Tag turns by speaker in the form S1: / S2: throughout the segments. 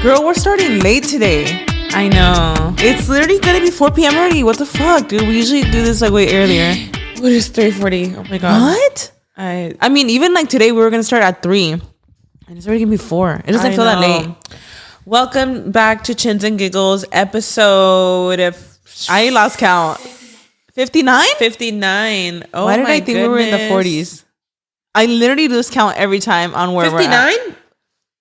S1: Girl, we're starting late today.
S2: I know.
S1: It's literally gonna be 4 p.m. already. What the fuck, dude? We usually do this like way earlier.
S2: What is 3:40? Oh my god.
S1: What? I mean, even like today, we were gonna start at 3, and it's already gonna be 4. It doesn't feel that late.
S2: Welcome back to Chins and Giggles, episode.
S1: I lost count. 59?
S2: 59. Oh,
S1: why did I think we were in the 40s? I literally lose count every time on where 59? We're at.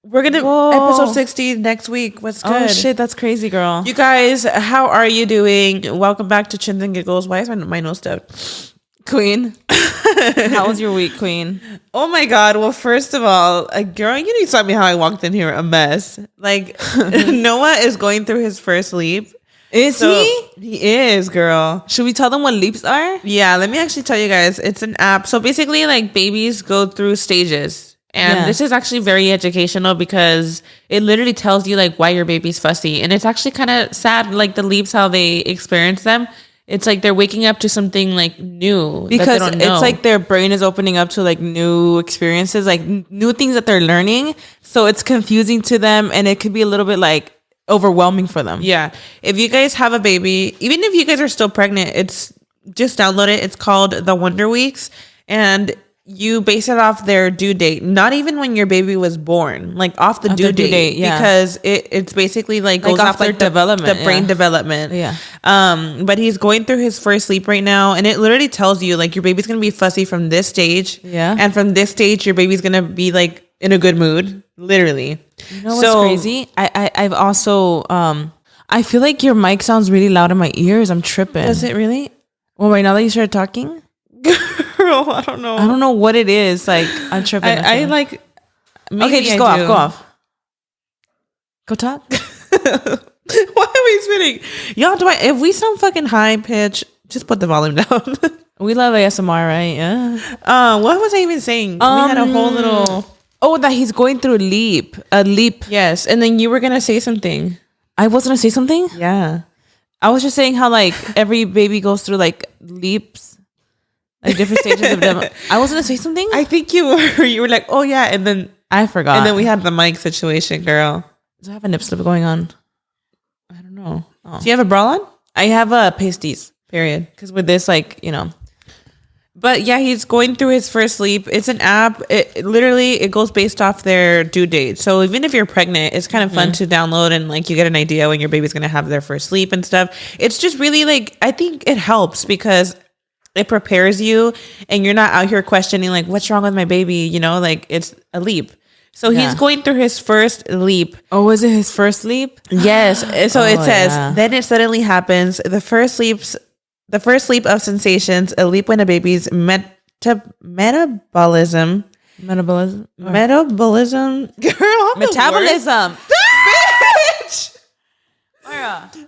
S2: We're gonna episode 60 next week. What's good?
S1: Oh shit, that's crazy, girl.
S2: You guys, how are you doing? Welcome back to Chins and Giggles. Why is my nose stuffed?
S1: Queen. How was your week, Queen?
S2: Oh my god. Well, first of all, girl, you need to tell me how I walked in here a mess. Like Noah is going through his first leap.
S1: Is he?
S2: He is, girl.
S1: Should we tell them what leaps are?
S2: Yeah, let me actually tell you guys. It's an app. So basically, like, babies go through stages. And this is actually very educational because it literally tells you, like, why your baby's fussy. And it's actually kind of sad, like, the leaps, how they experience them. It's like they're waking up to something, like, new.
S1: Because
S2: that they don't know.
S1: It's like their brain is opening up to, like, new experiences, like, new things that they're learning. So it's confusing to them. And it could be a little bit, like, overwhelming for them.
S2: Yeah. If you guys have a baby, even if you guys are still pregnant, it's just download it. It's called the Wonder Weeks, and you base it off their due date, not even when your baby was born, like off the due date, because it's basically like goes off
S1: their development,
S2: the brain development.
S1: Yeah.
S2: But he's going through his first sleep right now, and it literally tells you, like, your baby's gonna be fussy from this stage, and from this stage your baby's gonna be like in a good mood, literally.
S1: You know what's crazy? I've also I feel like your mic sounds really loud in my ears. I'm tripping.
S2: Does it really?
S1: Well, right now that you started talking,
S2: girl, I don't know
S1: what it is. Like, I'm tripping.
S2: I like.
S1: Okay, just go off. Go talk.
S2: Why are we spinning? Y'all, if we sound fucking high pitch, just put the volume down.
S1: We love ASMR, right? Yeah.
S2: What was I even saying? We had a whole little.
S1: Oh, that he's going through a leap.
S2: Yes, and then you were gonna say something.
S1: I was gonna say something?
S2: Yeah.
S1: I was just saying how, like, every baby goes through, like, leaps, like different stages of them. I was gonna say something?
S2: I think you were like, oh yeah, and then
S1: I forgot.
S2: And then we had the mic situation, girl.
S1: Does I have a nip slip going on?
S2: I don't know. Oh. Do you have a bra on?
S1: I have a pasties.
S2: Period.
S1: Because with this, like, you know.
S2: But yeah, he's going through his first sleep. It's an app. It literally goes based off their due date. So even if you're pregnant, it's kind of fun to download, and, like, you get an idea when your baby's going to have their first sleep and stuff. It's just really, like, I think it helps because it prepares you, and you're not out here questioning, like, what's wrong with my baby? You know, like, it's a leap. So he's going through his first leap.
S1: Oh, is it his first leap?
S2: Yes. So it says, then it suddenly happens. The first leap of sensations, a leap when a baby's metabolism.
S1: Metabolism?
S2: Girl,
S1: metabolism.
S2: Bitch! Not the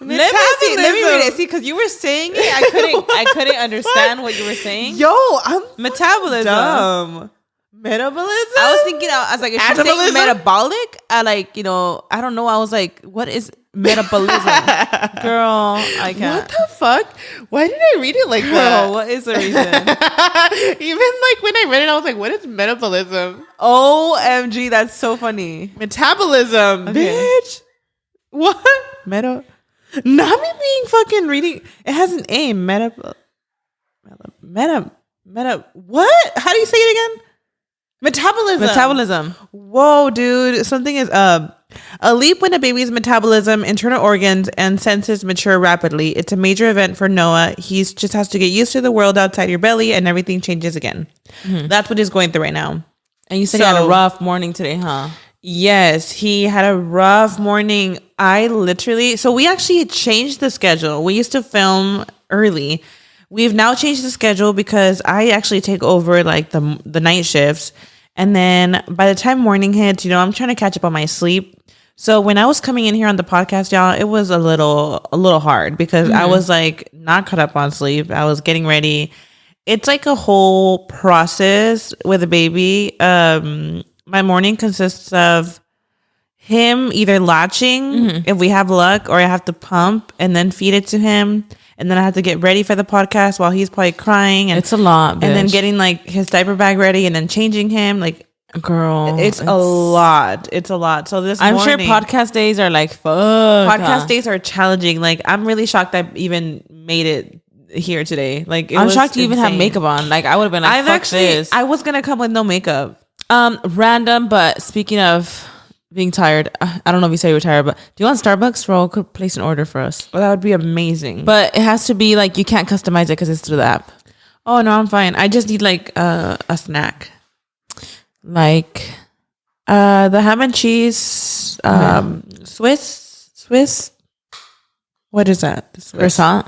S2: metabolism.
S1: Let me read it. See, because you were saying it, I couldn't understand what you were saying.
S2: Yo, I'm
S1: metabolism.
S2: Dumb. Metabolism?
S1: I was thinking, I was like, is she saying metabolic? Like, you know, I don't know. I was like, what is metabolism? Girl, I can't.
S2: What the fuck? Why did I read it like that?
S1: What is the reason?
S2: Even, like, when I read it, I was like, what is metabolism?
S1: OMG, that's so funny.
S2: Metabolism, bitch. What? Not me being fucking reading. It has an A. What? How do you say it again? Metabolism. Whoa, dude. Something is up. A leap when a baby's metabolism, internal organs, and senses mature rapidly. It's a major event for Noah. He just has to get used to the world outside your belly, and everything changes again. Mm-hmm. That's what he's going through right now.
S1: And you said he had a rough morning today, huh?
S2: Yes, he had a rough morning. So we actually changed the schedule. We used to film early. We've now changed the schedule because I actually take over, like, the night shifts. And then by the time morning hits, you know, I'm trying to catch up on my sleep. So when I was coming in here on the podcast, y'all, it was a little hard because I was, like, not caught up on sleep. I was getting ready. It's like a whole process with a baby. My morning consists of him either latching if we have luck, or I have to pump and then feed it to him. And then I have to get ready for the podcast while he's probably crying. And
S1: it's a lot, bitch.
S2: And then getting, like, his diaper bag ready and then changing him. Like,
S1: Girl,
S2: It's a lot. It's a lot. So this
S1: I'm sure
S2: morning,
S1: podcast days are like fuck.
S2: podcast days are challenging. Like I'm really shocked I even made it here today. Like
S1: I'm shocked you even have makeup on. Like I would have been like, fuck this.
S2: I was gonna come with no makeup.
S1: Random, but speaking of being tired, I don't know if you say you're tired, but do you want Starbucks? Ro could place an order for us.
S2: Well, that would be amazing.
S1: But it has to be like you can't customize it because it's through the app.
S2: Oh no, I'm fine. I just need like a snack.
S1: Like
S2: The ham and cheese, Swiss. What is that? The Swiss.
S1: croissant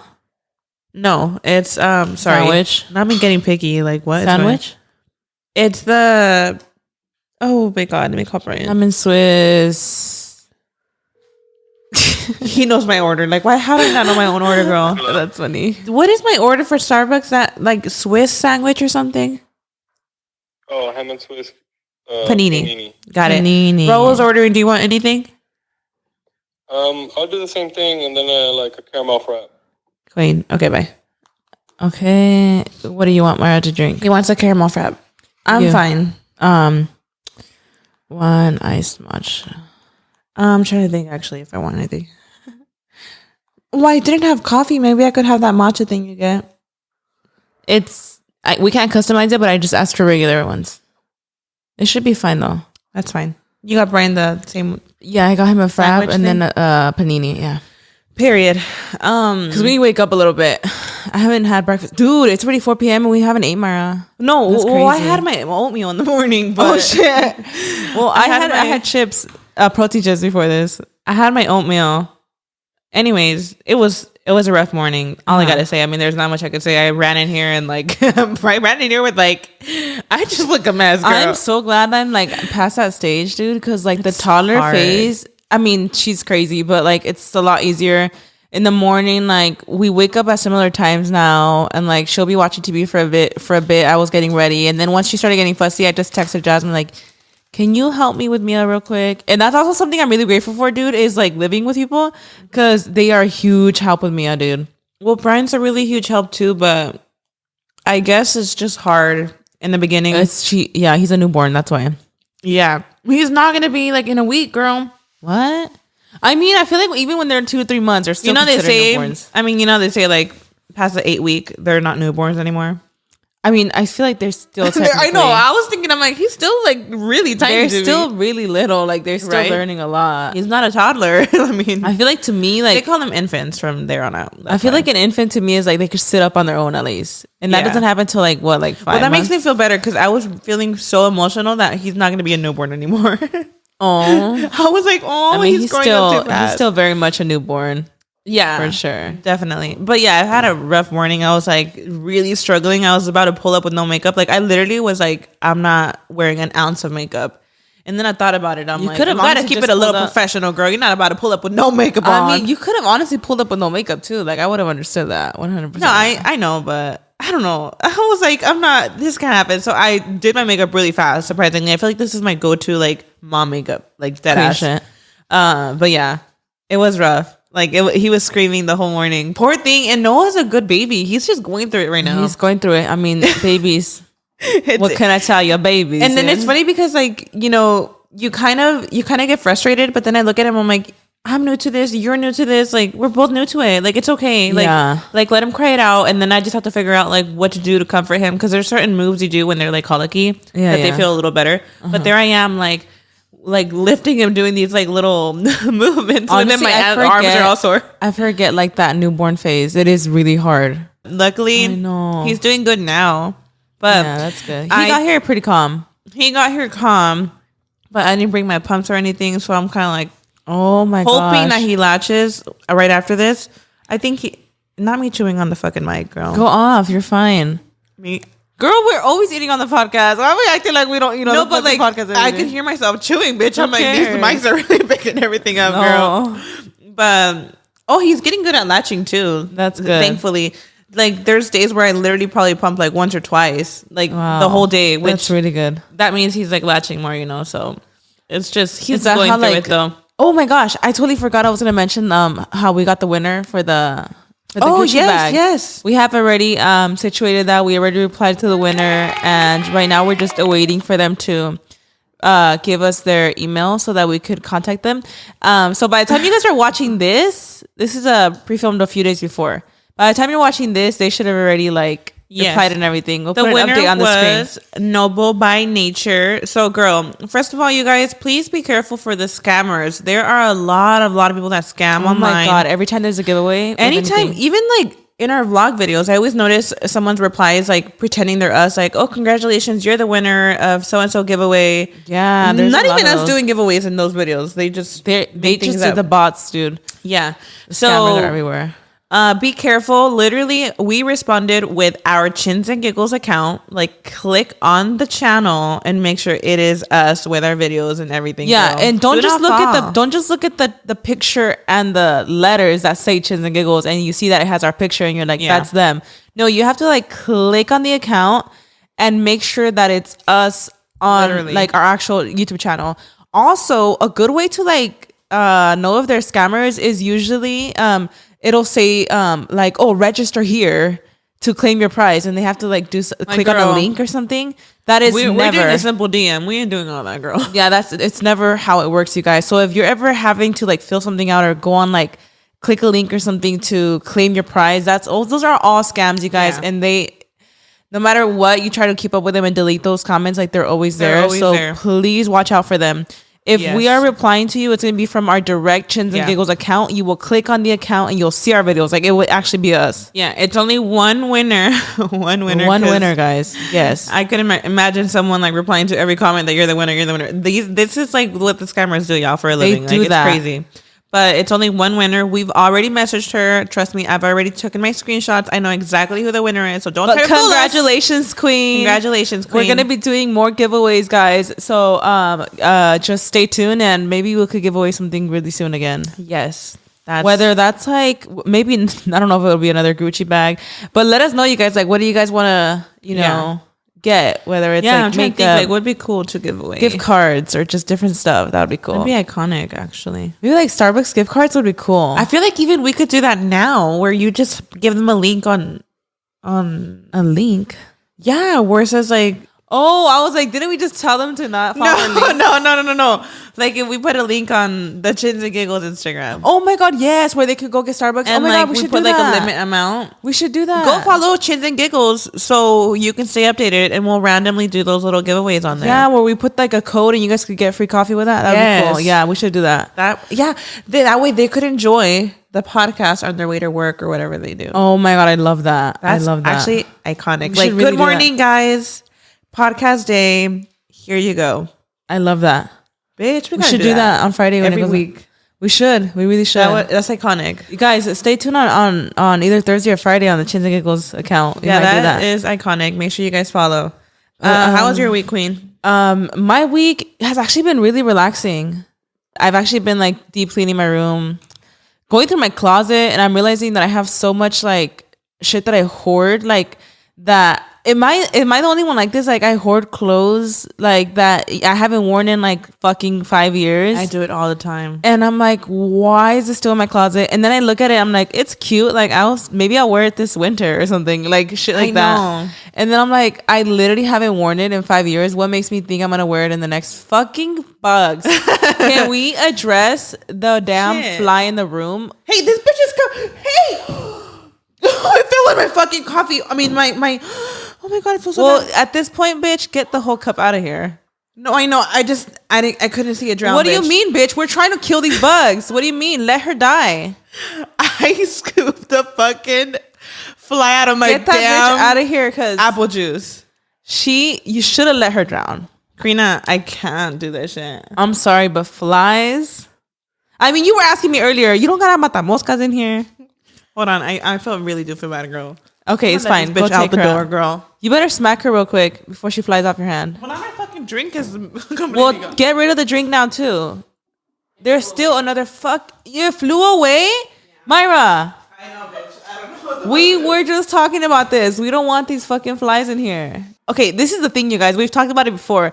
S2: No, it's sorry.
S1: sandwich.
S2: Not me getting picky. Like what?
S1: Sandwich.
S2: It's the. Oh my god! Let me call Brian.
S1: I'm in Swiss.
S2: He knows my order. Like why? How do I not know my own order, girl?
S1: That's funny.
S2: What is my order for Starbucks? That like Swiss sandwich or something?
S3: Oh, ham and Swiss.
S2: Panini. Got
S1: Panini.
S2: it. Rose ordering. Do you want anything?
S3: I'll do the same thing and then like a caramel frap.
S2: Queen. Okay, bye.
S1: Okay. What do you want Mara to drink?
S2: He wants a caramel frap. I'm fine.
S1: One iced matcha.
S2: I'm trying to think actually if I want anything. Well, I didn't have coffee. Maybe I could have that matcha thing you get.
S1: We can't customize it, but I just asked for regular ones. It should be fine though.
S2: That's fine. You got Brian the same.
S1: Yeah, I got him a frap
S2: Sandwich
S1: and
S2: thing?
S1: then a panini. Yeah,
S2: Period.
S1: because we wake up a little bit. I haven't had breakfast, dude. It's already 4 p.m. and we haven't ate, Mara.
S2: No,
S1: That's
S2: well, I
S1: crazy.
S2: had my oatmeal in the morning. But
S1: Oh shit! Well, I
S2: had
S1: had chips, protein chips before this.
S2: I had my oatmeal. Anyways, it was a rough morning. All I gotta say, I mean, there's not much I could say. I ran in here and like, I ran in here with like, I just look a mess, girl.
S1: I'm so glad I'm like past that stage, dude. Because like the toddler
S2: hard.
S1: phase, I mean, she's crazy, but like it's a lot easier in the morning. Like we wake up at similar times now, and like she'll be watching TV for a bit. I was getting ready, and then once she started getting fussy, I just texted Jasmine like, can you help me with Mia real quick? And that's also something I'm really grateful for, dude, is like living with people because they are a huge help with Mia, dude.
S2: Well, Brian's a really huge help too, but I guess it's just hard in the beginning.
S1: He's a newborn, that's why.
S2: Yeah. He's not gonna be like in a week, girl.
S1: What? I mean, I feel like even when they're 2 or 3 months, they're still
S2: They
S1: considered
S2: say
S1: newborns.
S2: I mean, they say like past the 8 week, they're not newborns anymore.
S1: I mean, I feel like they're still
S2: I
S1: technically.
S2: know. I was thinking, I'm like, he's still like really tiny.
S1: They're
S2: to me.
S1: still really little. Like they're still
S2: Right?
S1: learning a lot.
S2: He's not a toddler. I mean,
S1: I feel like to me,
S2: they
S1: like
S2: call them infants from there on out.
S1: I feel like an infant to me is like they could sit up on their own at least, and that
S2: Yeah.
S1: doesn't happen till like what, like 5
S2: Well, that
S1: months?
S2: makes me feel better because I was feeling so emotional that he's not going to be a newborn anymore.
S1: Oh,
S2: I was like, oh,
S1: I mean,
S2: he's growing up too
S1: he's
S2: fast.
S1: still very much a newborn
S2: Yeah,
S1: for sure.
S2: definitely. But yeah, I had a rough morning. I was like really struggling. I was about to pull up with no makeup. Like I literally was like, I'm not wearing an ounce of makeup. And then I thought about it. I'm
S1: You
S2: like,
S1: could
S2: you
S1: have
S2: gotta
S1: honestly
S2: keep
S1: just
S2: it a little
S1: pulled up-
S2: professional, girl. You're not about to pull up with no makeup on.
S1: I mean, you could have honestly pulled up with no makeup too. Like I would have understood that 100%.
S2: no, I know, but I don't know. I was like, I'm not. This can't happen. So I did my makeup really fast. Surprisingly, I feel like this is my go-to like mom makeup, like dead
S1: Queen
S2: ass.
S1: shit.
S2: But yeah, it was rough. Like he was screaming the whole morning. Poor thing. And Noah's a good baby. He's just going through it right now.
S1: He's going through it. I mean, babies. What can I tell you, babies?
S2: And then it's funny because like, you kind of get frustrated, but then I look at him, I'm like, I'm new to this, you're new to this, like we're both new to it, like it's okay, like
S1: Yeah.
S2: like let him cry it out, and then I just have to figure out like what to do to comfort him, because there's certain moves you do when they're like colicky that they feel a little better. But there I am like lifting him, doing these like little movements, and then
S1: Honestly,
S2: my
S1: I
S2: arms
S1: forget-
S2: are all sore.
S1: I forget like that newborn phase. It is really hard.
S2: Luckily,
S1: I know.
S2: he's doing good now, but
S1: Yeah, that's good. He
S2: I-
S1: got here pretty calm.
S2: he got here calm, but I didn't bring my pumps or anything, so I'm kind of like
S1: Oh my god.
S2: hoping that he latches right after this. I think not me chewing on the fucking mic, girl.
S1: Go off. You're fine.
S2: Me.
S1: Girl, we're always eating on the podcast. Why are we acting like we don't eat on
S2: No,
S1: the
S2: but like
S1: podcast?
S2: I could hear myself chewing, bitch. I'm
S1: Who
S2: like, these
S1: cares?
S2: mics are really picking everything up, girl. But he's getting good at latching too.
S1: That's good.
S2: Thankfully. Like there's days where I literally probably pump like once or twice, like
S1: Wow.
S2: the whole day, which
S1: That's really good.
S2: that means he's like latching more, so it's just he's
S1: Is that
S2: going
S1: how,
S2: through
S1: like-
S2: it though.
S1: Oh my gosh, I totally forgot I was gonna mention how we got the winner for the
S2: Oh
S1: Gucci
S2: yes,
S1: bag.
S2: yes.
S1: We have already situated that. We already replied to the winner, and right now we're just awaiting for them to give us their email so that we could contact them. So by the time you guys are watching this is pre-filmed a few days before. By the time you're watching this, they should have already like replied and everything. We'll
S2: the
S1: put
S2: winner
S1: an update on the
S2: was
S1: screen.
S2: Noble by Nature. So, girl, first of all, you guys, please be careful for the scammers. There are a lot of people that scam online.
S1: Oh my god! Every time there's a giveaway,
S2: anytime, even like in our vlog videos, I always notice someone's replies like pretending they're us, like, "Oh, congratulations, you're the winner of so and so giveaway."
S1: Yeah,
S2: not even us doing giveaways in those videos. They just
S1: they just did the bots, dude.
S2: Yeah,
S1: Scammers are everywhere.
S2: Be careful. Literally, we responded with our Chins and Giggles account. Like, click on the channel and make sure it is us with our videos and everything.
S1: Yeah,
S2: girl.
S1: and don't just look at the picture and the letters that say Chins and Giggles, and you see that it has our picture, and you're like, that's them. No, you have to like click on the account and make sure that it's us on like our actual YouTube channel. Also, a good way to like know if they're scammers is usually it'll say like, oh, register here to claim your prize, and they have to like click on a link or something. That is
S2: we're
S1: never
S2: doing a simple DM. We ain't doing all that, girl.
S1: Yeah, it's never how it works, you guys. So if you're ever having to like fill something out or go on like click a link or something to claim your prize, those are all scams, you guys. And they, no matter what, you try to keep up with them and delete those comments, like they're always there. So please watch out for them. If we are replying to you, it's going to be from our direct Chins and Giggles account. You will click on the account and you'll see our videos. Like, it would actually be us.
S2: Yeah, it's only one winner. One
S1: winner, guys. Yes.
S2: I could imagine someone like replying to every comment that you're the winner. This is like what the scammers do, y'all, for a living.
S1: They do
S2: like,
S1: that.
S2: It's crazy. But it's only one winner. We've already messaged her. Trust me, I've already taken my screenshots. I know exactly who the winner is. So don't try to fool us.
S1: Congratulations, queen.
S2: Congratulations, queen.
S1: We're gonna be doing more giveaways, guys. So just stay tuned, and maybe we could give away something really soon again.
S2: Yes.
S1: Whether that's like maybe I don't know if it'll be another Gucci bag, but let us know, you guys. Like, what do you guys want to get? Whether it's like
S2: I'm trying
S1: makeup,
S2: to think, like, would be cool to give away
S1: gift cards or just different stuff. That would be cool.
S2: That'd be iconic, actually.
S1: Maybe like Starbucks gift cards would be cool.
S2: I feel like even we could do that now, where you just give them a link on
S1: a link.
S2: Yeah, where it says like,
S1: oh, I was like, didn't we just tell them to not follow?
S2: No. Like, if we put a link on the Chins and Giggles Instagram.
S1: Oh my god, yes, where they could go get Starbucks.
S2: And
S1: oh my
S2: like,
S1: god, we should
S2: put
S1: do
S2: like
S1: that.
S2: a limit amount.
S1: We should do that.
S2: Go follow Chins and Giggles so you can stay updated, and we'll randomly do those little giveaways on there.
S1: Yeah, where we put like a code and you guys could get free coffee with that. That'd be cool. Yeah, we should do that.
S2: That way they could enjoy the podcast on their way to work or whatever they do.
S1: Oh my god, I love that.
S2: That's
S1: I love that.
S2: Actually iconic.
S1: Like,
S2: really good morning, guys. Podcast day. Here you go.
S1: I love that.
S2: Bitch,
S1: we should do that on Friday
S2: every week.
S1: We should. We really should.
S2: That's iconic.
S1: You guys, stay tuned on either Thursday or Friday on the Chins and Giggles account.
S2: That is iconic. Make sure you guys follow. How was your week, Queen?
S1: My week has actually been really relaxing. I've actually been like deep cleaning my room, going through my closet, and I'm realizing that I have so much like shit that I hoard, like that. Am I the only one like this? Like, I hoard clothes like that I haven't worn in like fucking 5 years.
S2: I do it all the time.
S1: And I'm like, why is it still in my closet? And then I look at it, I'm like, it's cute. Like, maybe I'll wear it this winter or something. Like, shit like that. And then I'm like, I literally haven't worn it in 5 years. What makes me think I'm gonna wear it in the next fucking bugs? Can we address the damn fly in the room?
S2: Hey, this bitch is Hey! I fell in my fucking coffee. I mean, my oh my god, it feels so bad.
S1: At this point, bitch, get the whole cup out of here.
S2: No, I know. I couldn't see it drown.
S1: What do you mean, bitch? We're trying to kill these bugs. What do you mean? Let her die.
S2: I scooped the fucking fly out of my
S1: Get that bitch out of here, cause
S2: apple juice.
S1: You should have let her drown.
S2: Karina, I can't do that shit.
S1: I'm sorry, but flies. I mean, you were asking me earlier. You don't got matamoscas in here.
S2: Hold on, I really do feel bad, girl.
S1: Okay, it's fine.
S2: Bitch, out the door, girl.
S1: You better smack her real quick before she flies off your hand.
S2: Well, now my fucking drink is.
S1: Well, get rid of the drink now too. There's still another You flew away, Myra.
S2: I know, bitch. I don't know.
S1: We were just talking about this. We don't want these fucking flies in here. Okay, this is the thing, you guys. We've talked about it before.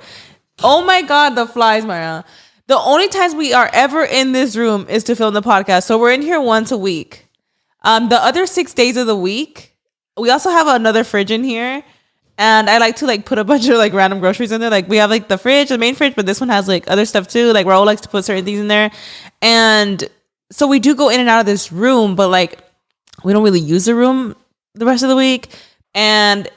S1: Oh my god, the flies, Myra. The only times we are ever in this room is to film the podcast. So we're in here once a week. The other 6 days of the week, we also have another fridge in here. And I like to like put a bunch of like random groceries in there. Like we have like the fridge, the main fridge, but this one has like other stuff too. Like Raul likes to put certain things in there. And so we do go in and out of this room, but like we don't really use the room the rest of the week. And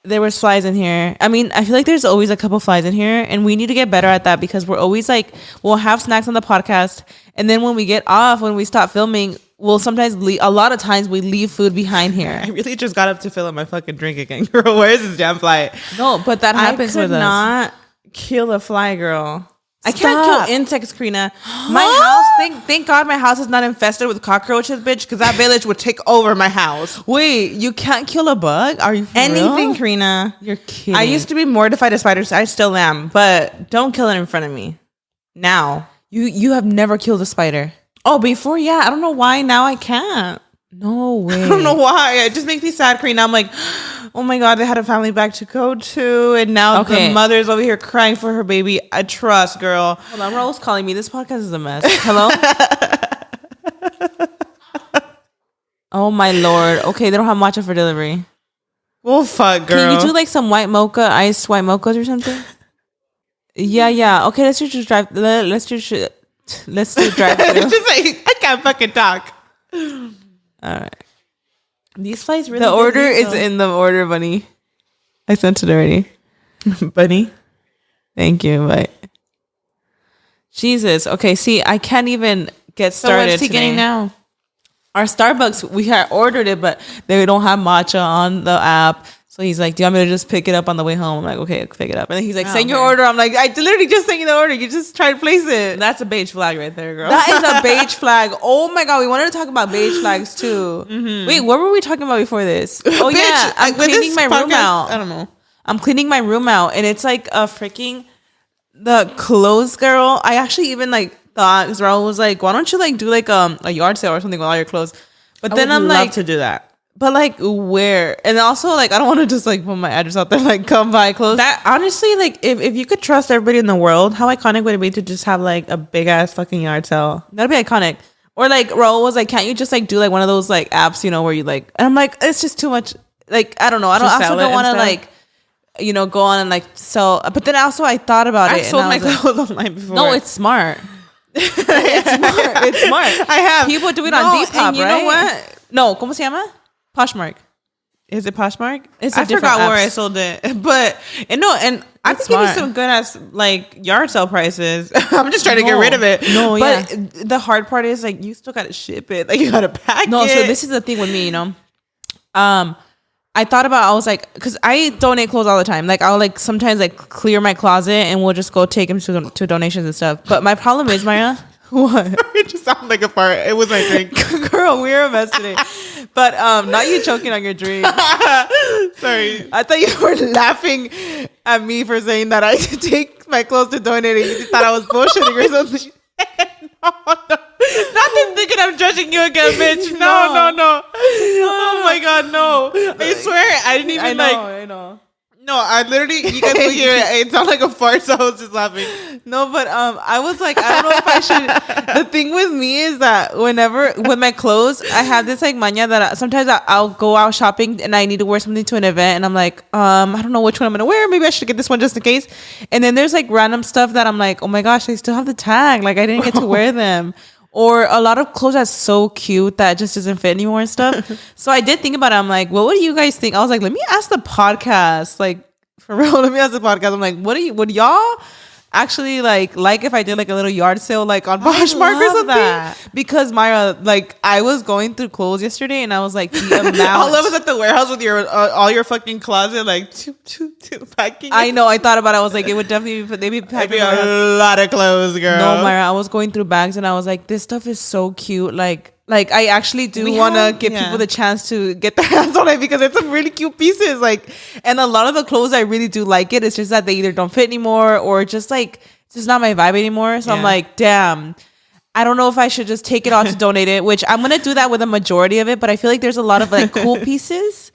S1: there was flies in here. I mean, I feel like there's always a couple flies in here, and we need to get better at that because we're always like, we'll have snacks on the podcast, and then when we get off, when we stop filming, we'll sometimes a lot of times we leave food behind here.
S2: I really just got up to fill up my fucking drink again, girl. Where is this damn fly?
S1: No, but that happens with us.
S2: I could not kill a fly, girl. I
S1: Stop.
S2: can't kill insects, Karina. My house, thank God my house is not infested with cockroaches, bitch, because that village would take over my house.
S1: Wait, you can't kill a bug? Are you for
S2: Anything,
S1: real?
S2: Karina.
S1: You're kidding.
S2: I used to be mortified of spiders. I still am, but don't kill it in front of me. Now.
S1: You have never killed a spider.
S2: Oh, before, yeah. I don't know why now I can't.
S1: No way.
S2: I don't know why. It just makes me sad, Karina. I'm like, oh my God, they had a family back to go to. And now the mother's over here crying for her baby. I trust, girl.
S1: Hold on, Raul's calling me. This podcast is a mess. Hello? Oh my Lord. Okay, they don't have matcha for delivery.
S2: Well, fuck, girl.
S1: Can you do like some white mocha, iced white mochas or something? Yeah. Okay, let's just drive. Let's do drive.
S2: It's just like, I can't fucking talk.
S1: All right.
S2: These flies really.
S1: The order is in the order, Bunny. I sent it already.
S2: Bunny.
S1: Thank you. Bye. Jesus. Okay. See, I can't even get started.
S2: So what's he getting now?
S1: Our Starbucks, we had ordered it, but they don't have matcha on the app. So he's like, do you want me to just pick it up on the way home? I'm like, okay, pick it up. And then he's like, send your order. I'm like, I literally just sent you the order. You just try to place it.
S2: That's a beige flag right there, girl.
S1: That is a beige flag. Oh my God. We wanted to talk about beige flags too. Mm-hmm. Wait, what were we talking about before this? Oh yeah. I'm cleaning my room out.
S2: I don't know.
S1: I'm cleaning my room out. And it's like a freaking, the clothes girl. I actually even like thought, because Raul was like, why don't you like do like a yard sale or something with all your clothes? But then I'm like,
S2: to do that.
S1: But like where? And also like I don't want to just like put my address out there like come buy clothes.
S2: That honestly, like if you could trust everybody in the world, how iconic would it be to just have like a big ass fucking yard sale?
S1: That'd be iconic. Or like Raul was like, can't you just like do like one of those like apps, you know, where you like, and I'm like, it's just too much. Like I don't know. I also don't want to like, you know, go on and like sell. But then also I thought about it.
S2: I sold my clothes online before.
S1: No, it's smart. It's smart. It's smart.
S2: I have.
S1: People do it on Depop, right?
S2: You know what?
S1: No, ¿cómo se llama? Poshmark.
S2: Is it Poshmark?
S1: I forgot
S2: where I sold it, but and I could give you some good ass like yard sale prices. I'm just trying to get rid of it.
S1: No,
S2: but the hard part is like you still gotta ship it. Like you gotta pack it.
S1: No, so this is the thing with me, you know. I thought about, I was like, because I donate clothes all the time. Like I'll like sometimes like clear my closet and we'll just go take them to donations and stuff. But my problem is, Maya. What?
S2: It just sounded like a fart. It was my drink.
S1: Girl, we're a mess today. But not you choking on your drink.
S2: Sorry.
S1: I thought you were laughing at me for saying that I take my clothes to donate and you thought I was bullshitting or something.
S2: No. Nothing thinking I'm judging you again, bitch. No. Oh my God, no. I swear, I didn't even
S1: I know.
S2: No, I literally, you guys will hear it. It sounded like a fart, so I was just laughing.
S1: No, but I was like, I don't know if I should. The thing with me is that whenever with my clothes, I have this like mania that sometimes I'll go out shopping and I need to wear something to an event, and I'm like, I don't know which one I'm gonna wear. Maybe I should get this one just in case. And then there's like random stuff that I'm like, oh my gosh, I still have the tag. Like I didn't get to wear them. Or a lot of clothes that's so cute that just doesn't fit anymore and stuff. So I did think about it. I'm like, well, what do you guys think? I was like, let me ask the podcast. Like, for real, let me ask the podcast. I'm like, would y'all actually like if I did like a little yard sale like on Poshmark or something? That. Because Myra, like I was going through clothes yesterday and I was like, the amount.
S2: All of us at the warehouse with your all your fucking closet like packing.
S1: I know. I thought about it. I was like, it would definitely they'd be packing
S2: a lot of clothes, girl.
S1: No, Myra, I was going through bags and I was like, this stuff is so cute. Like I actually do want to give people the chance to get their hands on it because it's some really cute pieces. Like, and a lot of the clothes I really do like it. It's just that they either don't fit anymore or just like it's just not my vibe anymore. So I'm like, damn, I don't know if I should just take it all to donate it. Which I'm gonna do that with a majority of it. But I feel like there's a lot of like cool pieces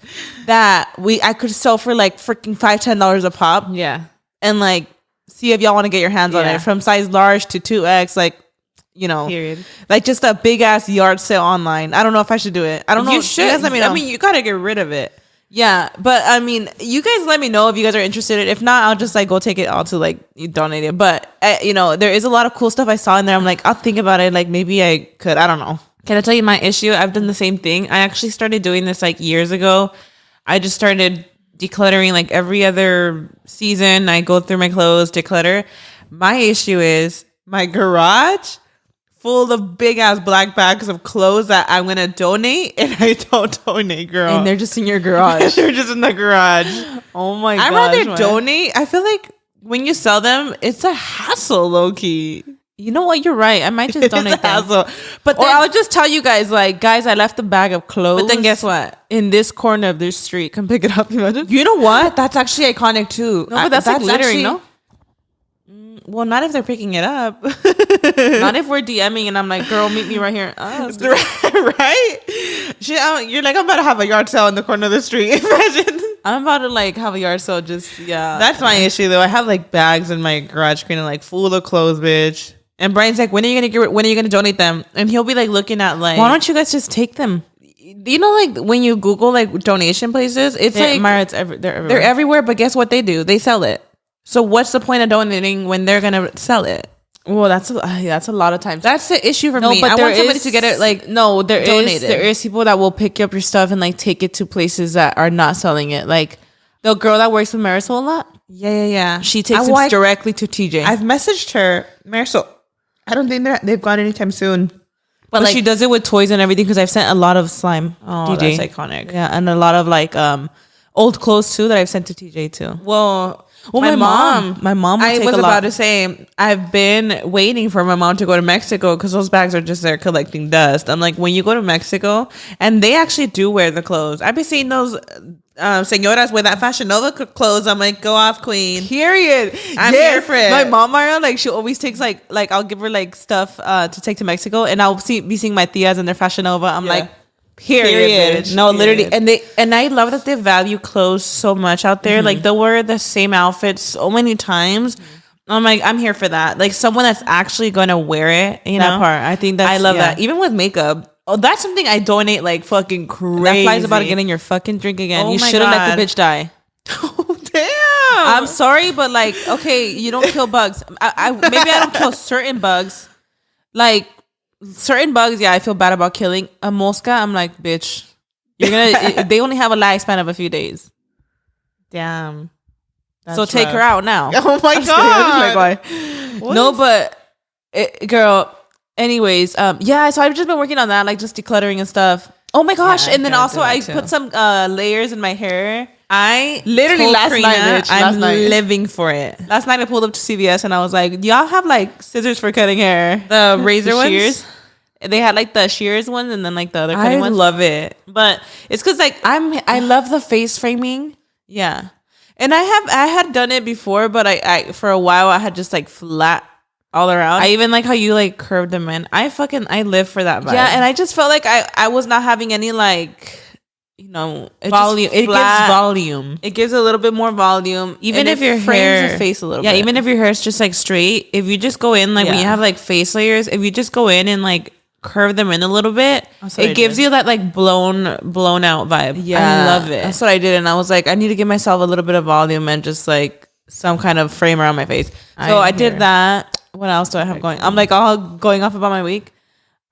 S1: that I could sell for like freaking $5-10 a pop.
S2: Yeah,
S1: and like see if y'all want to get your hands on it from size large to 2X. Like. You know, period. Like just a big ass yard sale online. I don't know if I should do it. I don't know.
S2: You should.
S1: You guys let me know.
S2: I mean, you gotta get rid of it.
S1: Yeah, but I mean, you guys let me know if you guys are interested. If not, I'll just like go take it all to like donate it. But you know, there is a lot of cool stuff I saw in there. I'm like, I'll think about it. Like maybe I could. I don't know.
S2: Can I tell you my issue? I've done the same thing. I actually started doing this like years ago. I just started decluttering like every other season. I go through my clothes, declutter. My issue is my garage full of big ass black bags of clothes that I'm gonna donate, and I don't donate, girl.
S1: And they're just in your garage.
S2: They're just in the garage.
S1: Oh my god!
S2: I'd rather donate. I feel like when you sell them, it's a hassle, low key.
S1: You know what? You're right. I might just donate them.
S2: But
S1: or I'll just tell you guys, like, guys, I left a bag of clothes.
S2: But then guess what?
S1: In this corner of this street, come pick it up. Imagine.
S2: You know what? That's actually iconic too.
S1: No, but that's like littering, no?
S2: Well, not if they're picking it up.
S1: Not if we're DMing and I'm like, girl, meet me right here.
S2: Right? You're like, I'm about to have a yard sale in the corner of the street. Imagine.
S1: I'm about to like have a yard sale. Just
S2: That's my issue though. I have like bags in my garage screen and like full of clothes, bitch. And Brian's like, when are you gonna donate them? And he'll be like looking at like,
S1: why don't you guys just take them?
S2: You know, like when you Google like donation places, it's like
S1: Mara, they're everywhere.
S2: They're everywhere. But guess what they do? They sell it. So what's the point of donating when they're gonna sell it?
S1: Well, that's a lot of times.
S2: That's the issue for me.
S1: But
S2: I want somebody to get it like donated.
S1: There is people that will pick up your stuff and like take it to places that are not selling it. Like the girl that works with Marisol a lot.
S2: Yeah.
S1: She takes it directly to TJ.
S2: I've messaged her, Marisol. I don't think they've gone anytime soon.
S1: But like, she does it with toys and everything because I've sent a lot of slime.
S2: Oh,
S1: TJ.
S2: that's iconic.
S1: Yeah, and a lot of like old clothes too that I've sent to TJ too.
S2: Well,
S1: my mom.
S2: I was about to say I've been waiting for my mom to go to Mexico because those bags are just there collecting dust. I'm like, when you go to Mexico, and they actually do wear the clothes. I've been seeing those señoras with that Fashion Nova clothes. I'm like, go off, queen.
S1: Period.
S2: I'm here for it.
S1: My mom, Mario, like she always takes like I'll give her like stuff to take to Mexico, and I'll be seeing my tias in their Fashion Nova. I'm like. Period.
S2: No,
S1: Period.
S2: literally, and I love that they value clothes so much out there. Mm-hmm. Like they'll wear the same outfit so many times. Mm-hmm. I'm like, I'm here for that. Like someone that's actually going to wear it. You know,
S1: part. I think
S2: I love that. Even with makeup. Oh, that's something I donate like fucking crazy.
S1: That fly's about to get in your fucking drink again.
S2: Oh,
S1: you should have let the bitch die.
S2: Oh damn!
S1: I'm sorry, but like, okay, you don't kill bugs. Maybe I don't kill certain bugs. Like. Certain bugs, I feel bad about killing. A mosca, I'm like, bitch, you're gonna. They only have a lifespan of a few days.
S2: Damn.
S1: So take her out now.
S2: Oh my god.
S1: No, but girl. Anyways, yeah. So I've just been working on that, like just decluttering and stuff. Oh my gosh! Yeah, and then also I put some layers in my hair.
S2: I
S1: literally last night,
S2: I'm living for it.
S1: Last night I pulled up to CVS and I was like, y'all have like scissors for cutting hair.
S2: The razor ones?
S1: Shears. They had like the shears ones and then like the other cutting ones.
S2: I love it.
S1: But it's because like
S2: I love the face framing.
S1: Yeah. And I had done it before, but I for a while I had just like flat all around.
S2: I even like how you like curved them in. I live for that vibe.
S1: Yeah, and I just felt like I was not having any like, you know,
S2: volume. It gives volume.
S1: It gives a little bit more volume.
S2: Even if your
S1: frames
S2: hair,
S1: your face a little bit.
S2: Yeah, even if your hair is just like straight, if you just go in like when you have like face layers, if you just go in and like curve them in a little bit, it gives you that like blown out vibe.
S1: Yeah,
S2: I love it.
S1: That's what I did, and I was like, I need to give myself a little bit of volume and just like some kind of frame around my face. So I did that. What else do I have going? I'm like all going off about my week.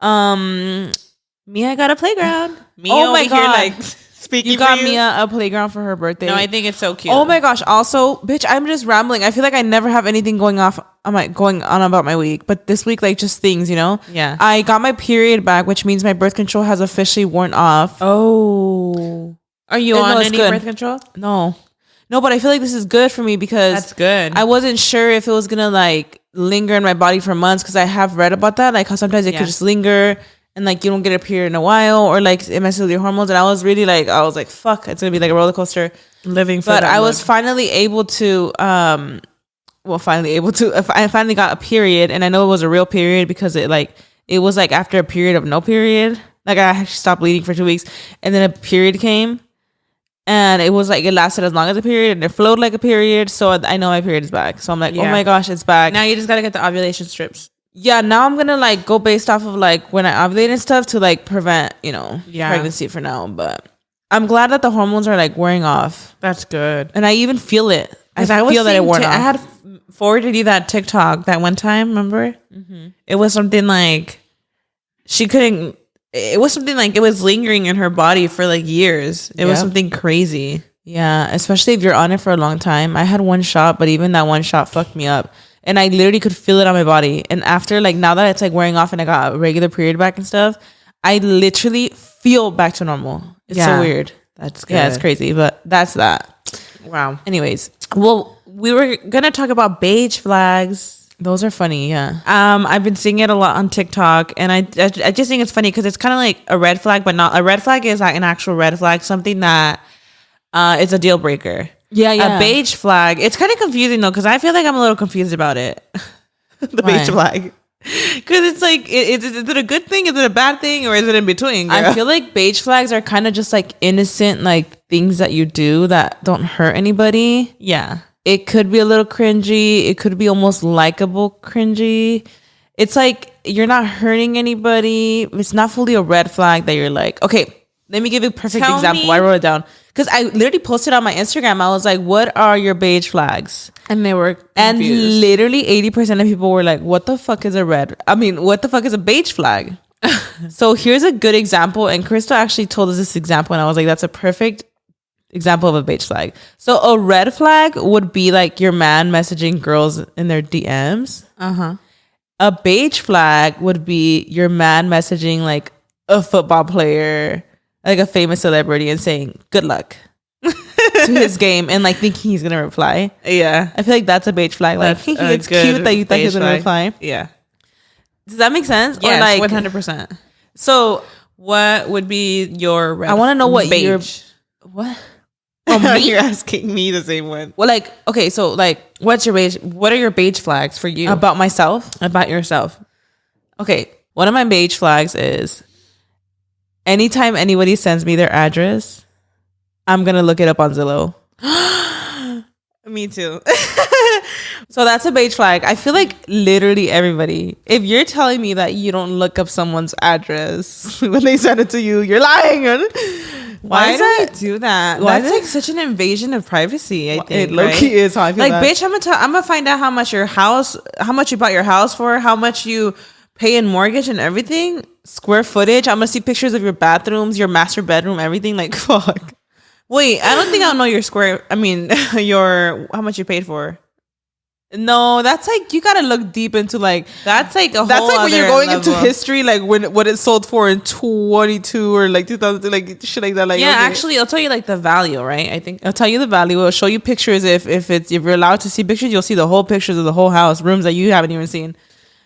S1: Mia got a playground.
S2: Mia oh my god! Here, like,
S1: speaking, you got Mia a playground for her birthday.
S2: No, I think it's so cute.
S1: Oh my gosh! Also, bitch, I'm just rambling. I feel like I never have anything going on about my week, but this week, like just things, you know.
S2: Yeah.
S1: I got my period back, which means my birth control has officially worn off.
S2: Oh. Are you on any birth control?
S1: No, but I feel like this is good for me because
S2: that's good.
S1: I wasn't sure if it was gonna like linger in my body for months because I have read about that, like how sometimes it could just linger and like you don't get a period in a while or like it messes with your hormones. And I was like, fuck, it's gonna be like a roller coaster
S2: living for
S1: but
S2: that
S1: I was finally able to I finally got a period, and I know it was a real period because it was like after a period of no period. Like I actually stopped bleeding for 2 weeks, and then a period came, and it was like it lasted as long as a period, and it flowed like a period. So I know my period is back. So I'm like, oh my gosh, it's back.
S2: Now you just gotta get the ovulation strips.
S1: Yeah, now I'm gonna like go based off of like when I ovulate and stuff to like prevent, you know, pregnancy for now. But I'm glad that the hormones are like wearing off,
S2: That's good.
S1: and I even feel it. I
S2: was
S1: feel that it
S2: seeing
S1: wore off.
S2: I had forwarded you that TikTok that one time. Remember? It was something like she couldn't. It was something like it was lingering in her body for like years. It was
S1: Yep.
S2: something crazy.
S1: Yeah, especially if you're on it for a long time. I had one shot, but even that one shot fucked me up. And I literally could feel it on my body. And after, like, now that it's like wearing off and I got a regular period back and stuff, I literally feel back to normal. It's so weird.
S2: That's good.
S1: Yeah, it's crazy, but that's that.
S2: Wow.
S1: Anyways,
S2: Well, we were gonna talk about beige flags.
S1: those are funny. Yeah.
S2: I've been seeing it a lot on TikTok, and I just think it's funny because it's kind of like a red flag, but not a red flag is like an actual red flag, something that is a deal breaker.
S1: Yeah, yeah.
S2: A beige flag. It's kind of confusing though, because I feel like I'm a little confused about it. The
S1: Why?
S2: beige flag. Because it's like, is it a good thing? Is it a bad thing? Or is it in between? Girl?
S1: I feel like beige flags are kind of just like innocent, like things that you do that don't hurt anybody.
S2: Yeah.
S1: It could be a little cringy. It could be almost likable cringy. It's like you're not hurting anybody. It's not fully a red flag that you're like, okay, let me give you a perfect
S2: Tell
S1: example.
S2: me-
S1: I wrote it down. Because I literally posted on my Instagram. I was like, what are your beige flags?
S2: And they were
S1: And
S2: confused.
S1: literally 80% of people were like, what the fuck is a what the fuck is a beige flag? So here's a good example. And Crystal actually told us this example. And I was like, that's a perfect example of a beige flag. So a red flag would be like your man messaging girls in their DMs.
S2: Uh-huh.
S1: A beige flag would be your man messaging like a football player, like a famous celebrity, and saying good luck to his game and like thinking he's gonna reply.
S2: Yeah.
S1: I feel like that's a beige flag. Like
S2: That's a
S1: it's
S2: good
S1: cute that you thought he was
S2: beige
S1: gonna
S2: flag.
S1: reply.
S2: Yeah.
S1: Does that make sense?
S2: Yes,
S1: Or like
S2: 100%.
S1: so
S2: What would be your red
S1: I want to know what
S2: beige?
S1: your what? Oh, me?
S2: You're asking me the same one.
S1: Well, like okay, so like
S2: What are your beige flags for you?
S1: about myself.
S2: About yourself.
S1: Okay, one of my beige flags is anytime anybody sends me their address, I'm gonna look it up on Zillow.
S2: Me too.
S1: So that's a beige flag. I feel like literally everybody, if you're telling me that you don't look up someone's address when they send it to you, you're lying.
S2: Why do we do that?
S1: why
S2: That's
S1: do-
S2: like such an invasion of privacy, I think.
S1: It low-key is how I feel
S2: Like,
S1: that.
S2: bitch, I'm gonna find out how much you bought your house for, how much you pay in mortgage and everything.
S1: Square footage. I'm gonna see pictures of your bathrooms, your master bedroom, everything. Like fuck.
S2: Wait, I don't think I'll know your your how much you paid for.
S1: No, that's like you gotta look deep into like
S2: That's like a whole
S1: that's like when you're
S2: other
S1: going
S2: level.
S1: into history, like what it sold for in 22 or like 2000, like shit like that. Like
S2: Yeah,
S1: okay.
S2: actually, I'll tell you like the value, right? I think
S1: I'll tell you the value. It'll show you pictures. If you're allowed to see pictures, you'll see the whole pictures of the whole house, rooms that you haven't even seen.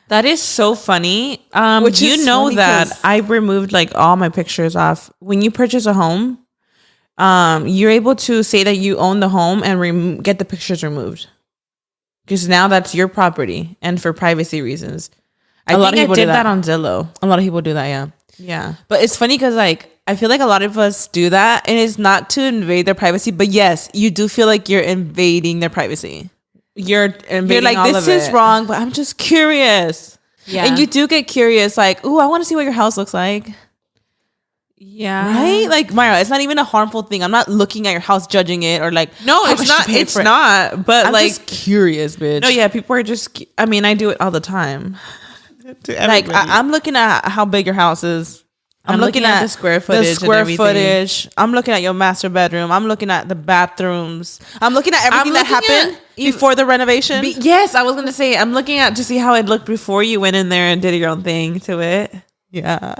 S2: that is so funny.
S1: Which
S2: You
S1: is
S2: know
S1: funny
S2: that
S1: 'cause-
S2: I removed like all my pictures off when you purchase a home. You're able to say that you own the home and get the pictures removed because now that's your property and for privacy reasons. I
S1: A lot
S2: think
S1: of
S2: I
S1: people do
S2: did that
S1: that.
S2: on Zillow.
S1: A lot of people do that, yeah.
S2: Yeah.
S1: But it's funny because like I feel like a lot of us do that, and it's not to invade their privacy, but yes, you do feel like you're invading their privacy.
S2: You're invading
S1: You're like,
S2: all
S1: this
S2: of
S1: is
S2: it.
S1: wrong, but I'm just curious.
S2: Yeah.
S1: And you do get curious, like, ooh, I want to see what your house looks like.
S2: Yeah.
S1: Right? Like, Myra, it's not even a harmful thing. I'm not looking at your house, judging it, or like,
S2: No,
S1: how
S2: it's
S1: much you
S2: not.
S1: paid
S2: It's
S1: for it.
S2: not. But
S1: I'm
S2: like,
S1: just curious, bitch.
S2: no, yeah, people are just. I mean, I do it all the time.
S1: Like, I'm looking at how big your house is.
S2: I'm looking at the square footage and
S1: The square
S2: everything.
S1: footage. I'm looking at your master bedroom. I'm looking at the bathrooms. I'm looking at everything that
S2: looking
S1: happened
S2: at-
S1: before the renovation.
S2: Yes, I was gonna say I'm looking at to see how it looked before you went in there and did your own thing to it.
S1: Yeah.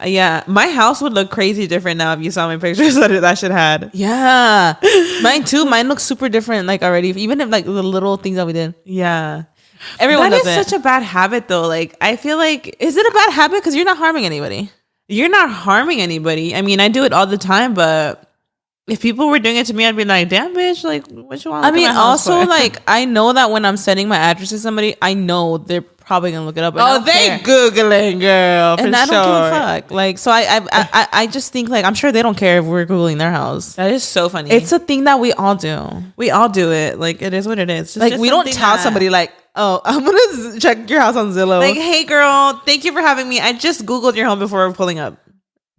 S2: Yeah, my house would look crazy different now if you saw my pictures that shit had.
S1: Yeah. Mine too. Mine looks super different, like already. Even if like the little things that we did.
S2: Yeah,
S1: Everyone
S2: that
S1: does
S2: is
S1: it.
S2: such a bad habit though. Like I feel like
S1: Is it a bad habit? Because you're not harming anybody.
S2: you're not harming anybody. I mean, I do it all the time, but if people were doing it to me, I'd be like, "Damn, bitch! Like, what you want?"
S1: I mean, also like I know that when I'm sending my address to somebody, I know they're probably gonna look it up. And I
S2: oh,
S1: don't
S2: they
S1: care.
S2: googling, girl, for
S1: And I
S2: sure.
S1: don't give a fuck. Like, so I just think like I'm sure they don't care if we're googling their house.
S2: That is so funny.
S1: It's a thing that we all do.
S2: we all do it. Like, it is what it is. It's
S1: Like
S2: just
S1: we don't
S2: something
S1: tell
S2: that-
S1: somebody like, oh, I'm gonna check your house on Zillow.
S2: like, "Hey, girl, thank you for having me. I just googled your home before pulling up."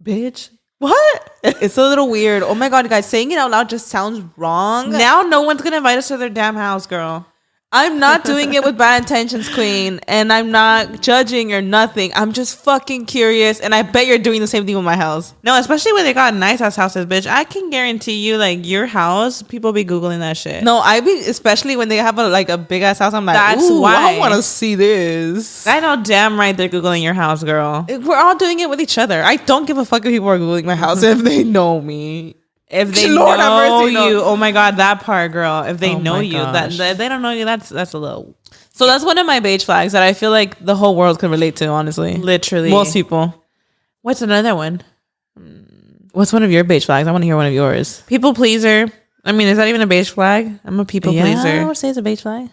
S1: bitch,
S2: What?
S1: It's a little weird. Oh my God, guys, saying it out loud just sounds wrong.
S2: Now no one's gonna invite us to their damn house, girl.
S1: I'm not doing it with bad intentions, queen, and I'm not judging or nothing. I'm just fucking curious, and I bet you're doing the same thing with my house.
S2: No, especially when they got nice ass houses, bitch. I can guarantee you, like, your house, people be Googling that shit.
S1: No, I be, especially when they have a big ass house. I'm like,
S2: That's
S1: ooh,
S2: why.
S1: I want to see this.
S2: I know damn right they're Googling your house, girl.
S1: We're all doing it with each other. I don't give a fuck if people are Googling my house if they know me.
S2: If they
S1: Lord have
S2: know
S1: mercy, no.
S2: you, oh my God, that part, girl. If they
S1: Oh
S2: know
S1: my
S2: you,
S1: gosh.
S2: that they don't know you, that's a little
S1: So that's one of my beige flags that I feel like the whole world can relate to, honestly.
S2: literally.
S1: Most people.
S2: What's another one?
S1: What's one of your beige flags? I want to hear one of yours.
S2: People pleaser. I mean, is that even a beige flag? I'm a people
S1: I
S2: pleaser.
S1: would say it's a beige flag.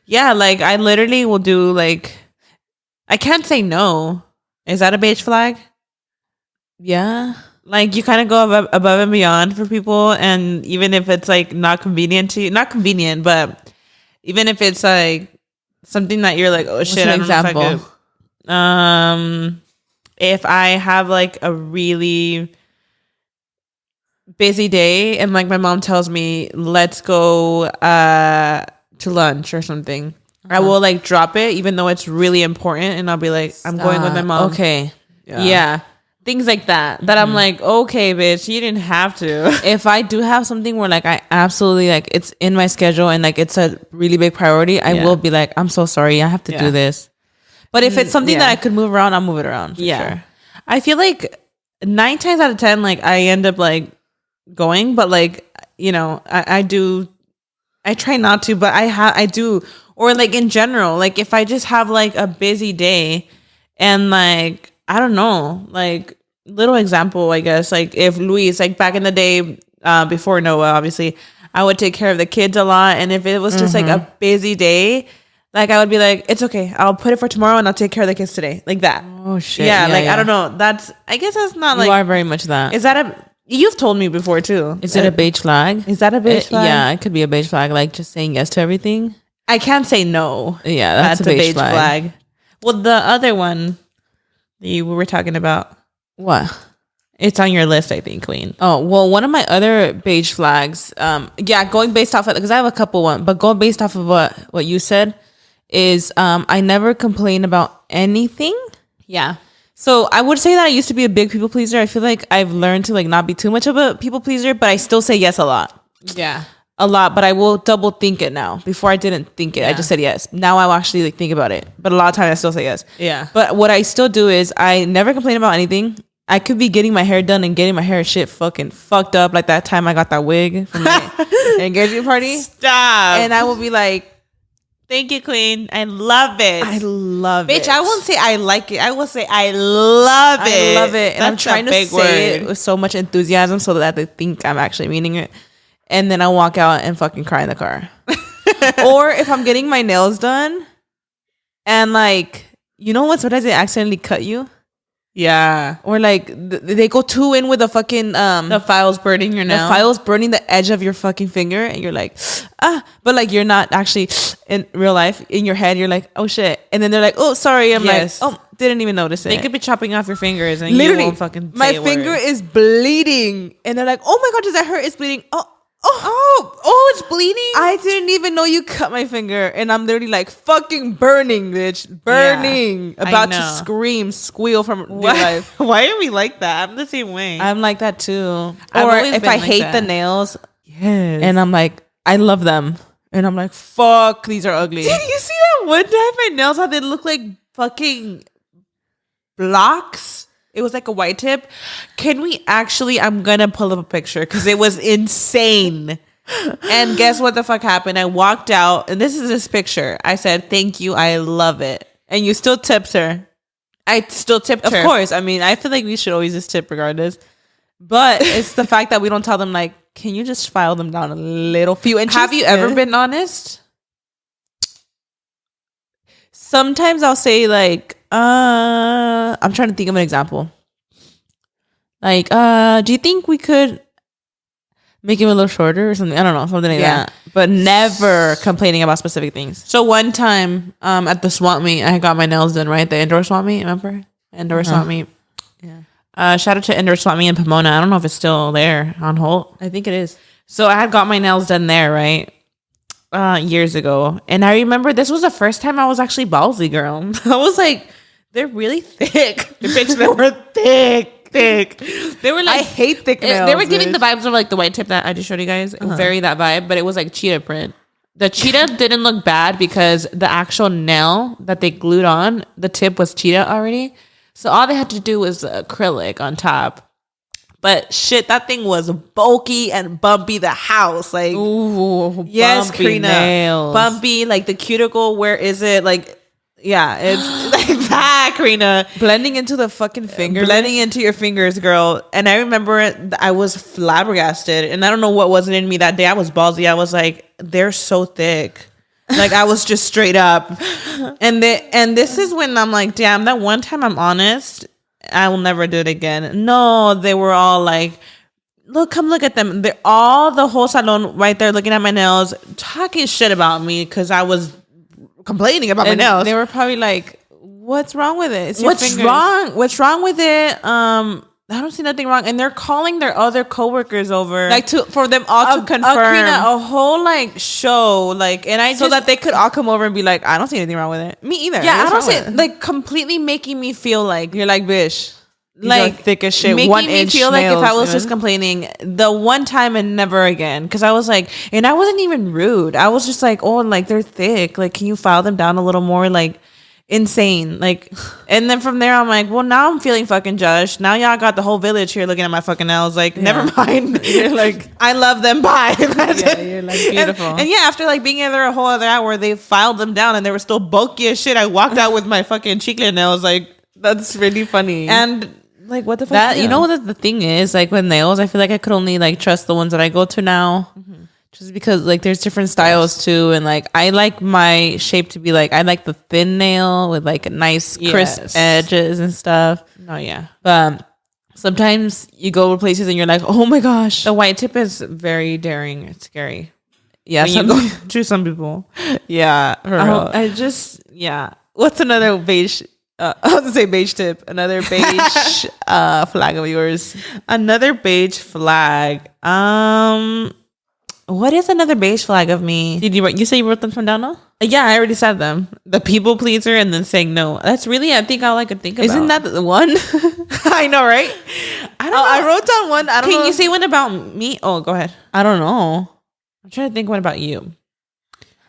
S2: Yeah, like I literally will do like I can't say no. Is that a beige flag?
S1: Yeah.
S2: Like you kind of go above and beyond for people, and even if it's like not convenient to you, not convenient, but even if it's like something that you're like, oh shit,
S1: an
S2: I don't know if I
S1: example?
S2: could- if I have like a really busy day and like my mom tells me let's go to lunch or something, I will like drop it even though it's really important, and I'll be like, I'm going with my mom.
S1: Okay.
S2: Yeah. Things like that. That I'm like, okay, bitch, you didn't have to.
S1: If I do have something where like I absolutely like it's in my schedule and like it's a really big priority, I
S2: Yeah.
S1: will be like, I'm so sorry, I have to
S2: Yeah.
S1: do this. But if it's something that
S2: yeah.
S1: I could move around, I'll move it around. For sure.
S2: I feel like 9 times out of 10, like I end up like going, but like, you know, I try not to, but I do. Or like in general, like if I just have like a busy day and like, I don't know, like little example, I guess, like if Luis, like back in the day, before Noah, obviously, I would take care of the kids a lot. And if it was just like a busy day, like I would be like, it's okay, I'll put it for tomorrow and I'll take care of the kids today. Like that.
S1: Oh shit.
S2: Yeah, like I don't know. I guess that's not like,
S1: You are very much that.
S2: is that you've told me before too.
S1: Is it a beige flag?
S2: Is that a beige flag?
S1: Yeah, it could be a beige flag, like just saying yes to everything.
S2: I can't say no.
S1: Yeah, that's a beige flag.
S2: Well, the other one that we were talking about,
S1: What?
S2: it's on your list, I think, Queen.
S1: Oh, well, one of my other beige flags, going based off of, because I have a couple one, but going based off of what you said is I never complain about anything.
S2: Yeah.
S1: So I would say that I used to be a big people pleaser. I feel like I've learned to like not be too much of a people pleaser, but I still say yes a lot.
S2: Yeah.
S1: A lot, but I will double think it now. Before I didn't think it. I just said yes. Now I'll actually like think about it. But a lot of times I still say yes.
S2: Yeah.
S1: But what I still do is I never complain about anything. I could be getting my hair done and getting my hair shit fucking fucked up, like that time I got that wig from my engagement party.
S2: Stop.
S1: And I will be like,
S2: thank you, Queen. I love it.
S1: I love it.
S2: Bitch, I won't say I like it. I will say I love it.
S1: I love it. And I'm
S2: That's
S1: trying
S2: a
S1: to
S2: big
S1: say it
S2: word.
S1: with so much enthusiasm so that they think I'm actually meaning it. And then I walk out and fucking cry in the car. Or if I'm getting my nails done and like, you know what? Sometimes they accidentally cut you.
S2: Yeah.
S1: Or like they go too in with the fucking
S2: The file's burning your nail.
S1: the file's burning the edge of your fucking finger and you're like but like you're not actually in real life. In your head you're like, oh shit, and then they're like, oh sorry. I'm
S2: Yes.
S1: like, oh, didn't even notice it.
S2: They could be chopping off your fingers and
S1: Literally
S2: you won't fucking say
S1: my
S2: a
S1: finger
S2: word.
S1: is bleeding and they're like, oh my god, does that hurt? It's bleeding.
S2: It's bleeding.
S1: I didn't even know you cut my finger, and I'm literally like fucking burning, bitch, burning,
S2: I
S1: about to
S2: know.
S1: scream, squeal from real
S2: Why,
S1: life.
S2: why are we like that? I'm the same way.
S1: I'm like that too.
S2: I've
S1: Or
S2: always
S1: if
S2: been
S1: I
S2: like
S1: hate
S2: that.
S1: the nails,
S2: yes.
S1: and I'm like, I love them, and I'm like, fuck, these are ugly.
S2: Did you see that one time my nails how they look like fucking blocks? It was like a white tip. Can we actually, I'm gonna pull up a picture because it was insane. And guess what the fuck happened? I walked out and this is this picture. I said, thank you, I love it.
S1: And you still tipped her.
S2: I still tipped
S1: Of
S2: her.
S1: course. I mean, I feel like we should always just tip regardless. But it's the fact that we don't tell them like, can you just file them down a little few inches?
S2: Have you ever been honest?
S1: Sometimes I'll say like, I'm trying to think of an example. Like, do you think we could make him a little shorter or something? I don't know, something like
S2: Yeah.
S1: that. But never complaining about specific things.
S2: So one time at the swap meet, I got my nails done, right? The indoor swap meet, remember? Indoor swap meet.
S1: Yeah.
S2: Shout out to Indoor Swap Me in Pomona. I don't know if it's still there on hold.
S1: I think it is.
S2: So I had got my nails done there, right? Years ago. And I remember this was the first time I was actually ballsy, girl. I was like, they're really thick. The bitch, they were thick. They were like,
S1: I hate thick nails.
S2: They were giving the vibes of like the white tip that I just showed you guys. Very that vibe, but it was like cheetah print. The cheetah didn't look bad because the actual nail that they glued on, the tip was cheetah already. So all they had to do was acrylic on top. But shit, that thing was bulky and bumpy. The house, like,
S1: ooh,
S2: yes,
S1: bumpy
S2: Karina,
S1: nails.
S2: bumpy. Like the cuticle, where is it? Like, yeah, it's like that, Karina.
S1: Blending into the fucking fingers.
S2: Blending into your fingers, girl. And I remember I was flabbergasted, and I don't know what wasn't in me that day. I was ballsy. I was like, they're so thick. Like I was just straight up. And this is when I'm like, damn, that one time I'm honest, I will never do it again. No, they were all like, look, come look at them. They're all the whole salon right there looking at my nails, talking shit about me because I was complaining about my nails.
S1: They were probably like, what's wrong with it?
S2: What's wrong? What's wrong with it? I don't see nothing wrong. And they're calling their other coworkers over,
S1: Like for them all to confirm
S2: a whole like show, like, and I
S1: so that they could all come over and be like, I don't see anything wrong with it. Me either.
S2: Yeah, I
S1: What's
S2: don't
S1: wrong
S2: see
S1: with it?
S2: like completely making me feel like
S1: You're like, bitch. These
S2: like
S1: are thick as shit.
S2: making
S1: 1
S2: me
S1: inch
S2: feel like if
S1: nails,
S2: I was
S1: even.
S2: just complaining the one time and never again, because I was like, and I wasn't even rude. I was just like, oh, like they're thick. Like, can you file them down a little more? Like, insane. Like, and then from there, I'm like, well, now I'm feeling fucking judged. Now y'all got the whole village here looking at my fucking nails. Like, never mind.
S1: You're like,
S2: I love them. Bye.
S1: yeah, you're like beautiful.
S2: And yeah, after like being in there a whole other hour, they filed them down and they were still bulky as shit. I walked out with my fucking chicle nails. Like,
S1: that's really funny.
S2: and like, what the fuck?
S1: that you know what the thing is, like with nails, I feel like I could only like trust the ones that I go to now, just because like there's different styles too, and like I like my shape to be like I like the thin nail with like nice crisp
S2: Yes.
S1: edges and stuff.
S2: No, yeah.
S1: But sometimes you go to places and you're like, oh my gosh,
S2: The white tip is very daring. It's scary.
S1: yeah,
S2: When you
S1: some,
S2: go to some people.
S1: yeah, for real.
S2: I just, yeah.
S1: What's another beige? I was gonna say beige tip. Another beige flag of yours.
S2: Another beige flag. What is another beige flag of me?
S1: Did you say you wrote them from down now?
S2: Yeah, I already said them. The people pleaser and then saying no. That's really, I think, all I could think about.
S1: Isn't that the one?
S2: I know, right? I don't know.
S1: I wrote down one. I don't know.
S2: Can you say one about me? Oh, go ahead.
S1: I don't know.
S2: I'm trying to think one about you.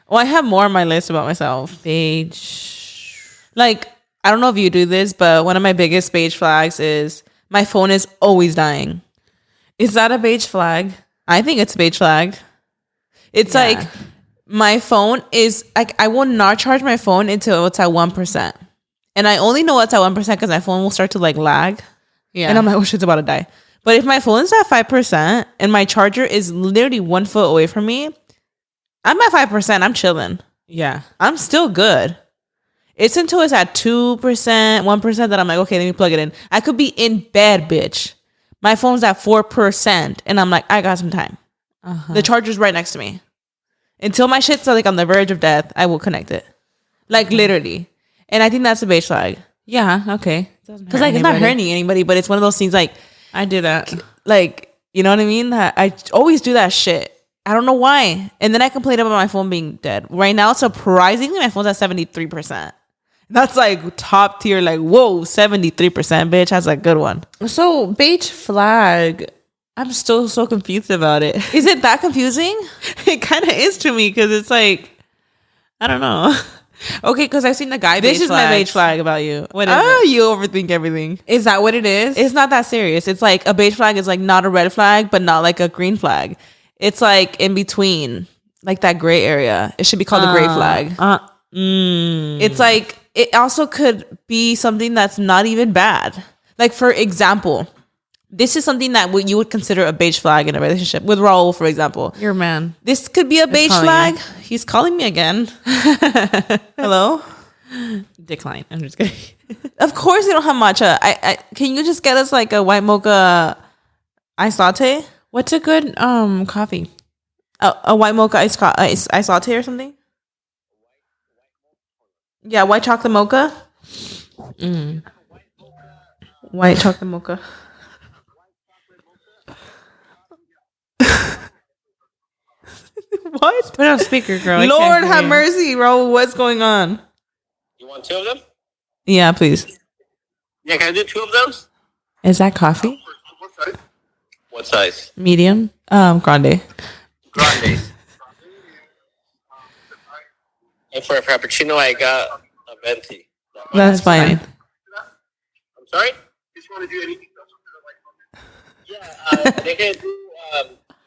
S1: Well, I have more on my list about myself.
S2: Beige.
S1: Like, I don't know if you do this, but one of my biggest beige flags is my phone is always dying.
S2: Is that a beige flag?
S1: I think it's a beige flag. It's
S2: Yeah.
S1: like my phone is like I will not charge my phone until it's at 1%. And I only know it's at 1% because my phone will start to like lag.
S2: Yeah.
S1: And I'm like, oh shit, it's about to die. But if my phone's at 5% and my charger is literally 1 foot away from me, I'm at 5%. I'm chilling.
S2: yeah.
S1: I'm still good. It's until it's at 2%, 1% that I'm like, okay, let me plug it in. I could be in bed, bitch. My phone's at 4%, and I'm like, I got some time. The charger's right next to me. Until my shit's like on the verge of death, I will connect it. Like literally. And I think that's a beige flag.
S2: Yeah. Okay.
S1: Because like it's not hurting anybody, but it's one of those things like,
S2: I do that.
S1: like, you know what I mean? I always do that shit. I don't know why. And then I complain about my phone being dead. Right now, surprisingly, my phone's at 73%. That's like top tier, like, whoa, 73%, bitch. That's a good one.
S2: So beige flag. I'm still so confused about it.
S1: Is it that confusing?
S2: It kind of is to me because it's like, I don't know. Okay, because I've seen the guy.
S1: This
S2: beige
S1: is my beige
S2: flags.
S1: flag about you.
S2: What is it?
S1: You overthink everything.
S2: Is that what it is?
S1: It's not that serious. It's like a beige flag is like not a red flag, but not like a green flag. It's like in between, like that gray area. It should be called a gray flag. It's like, it also could be something that's not even bad. Like, for example, this is something that you would consider a beige flag in a relationship with Raul, for example.
S2: Your man.
S1: This could be a beige
S2: calling
S1: flag.
S2: you.
S1: He's calling me again. Hello?
S2: Decline. I'm just kidding.
S1: Of course you don't have matcha. I can you just get us like a white mocha iced latte?
S2: What's a good coffee?
S1: A white mocha iced latte or something? Yeah, white chocolate mocha.
S2: White chocolate mocha.
S1: What?
S2: Put it on speaker, girl. I
S1: Lord
S2: can't hear
S1: have
S2: you.
S1: mercy, bro. What's going on?
S3: You want 2 of them?
S1: Yeah, please.
S3: Yeah, can I do 2 of those?
S1: Is that coffee?
S3: What size?
S2: Medium.
S1: Grande.
S3: Grandes. And for a frappuccino, I got a venti.
S1: That's fine.
S3: I'm sorry? Just want to do anything else? Yeah, they can do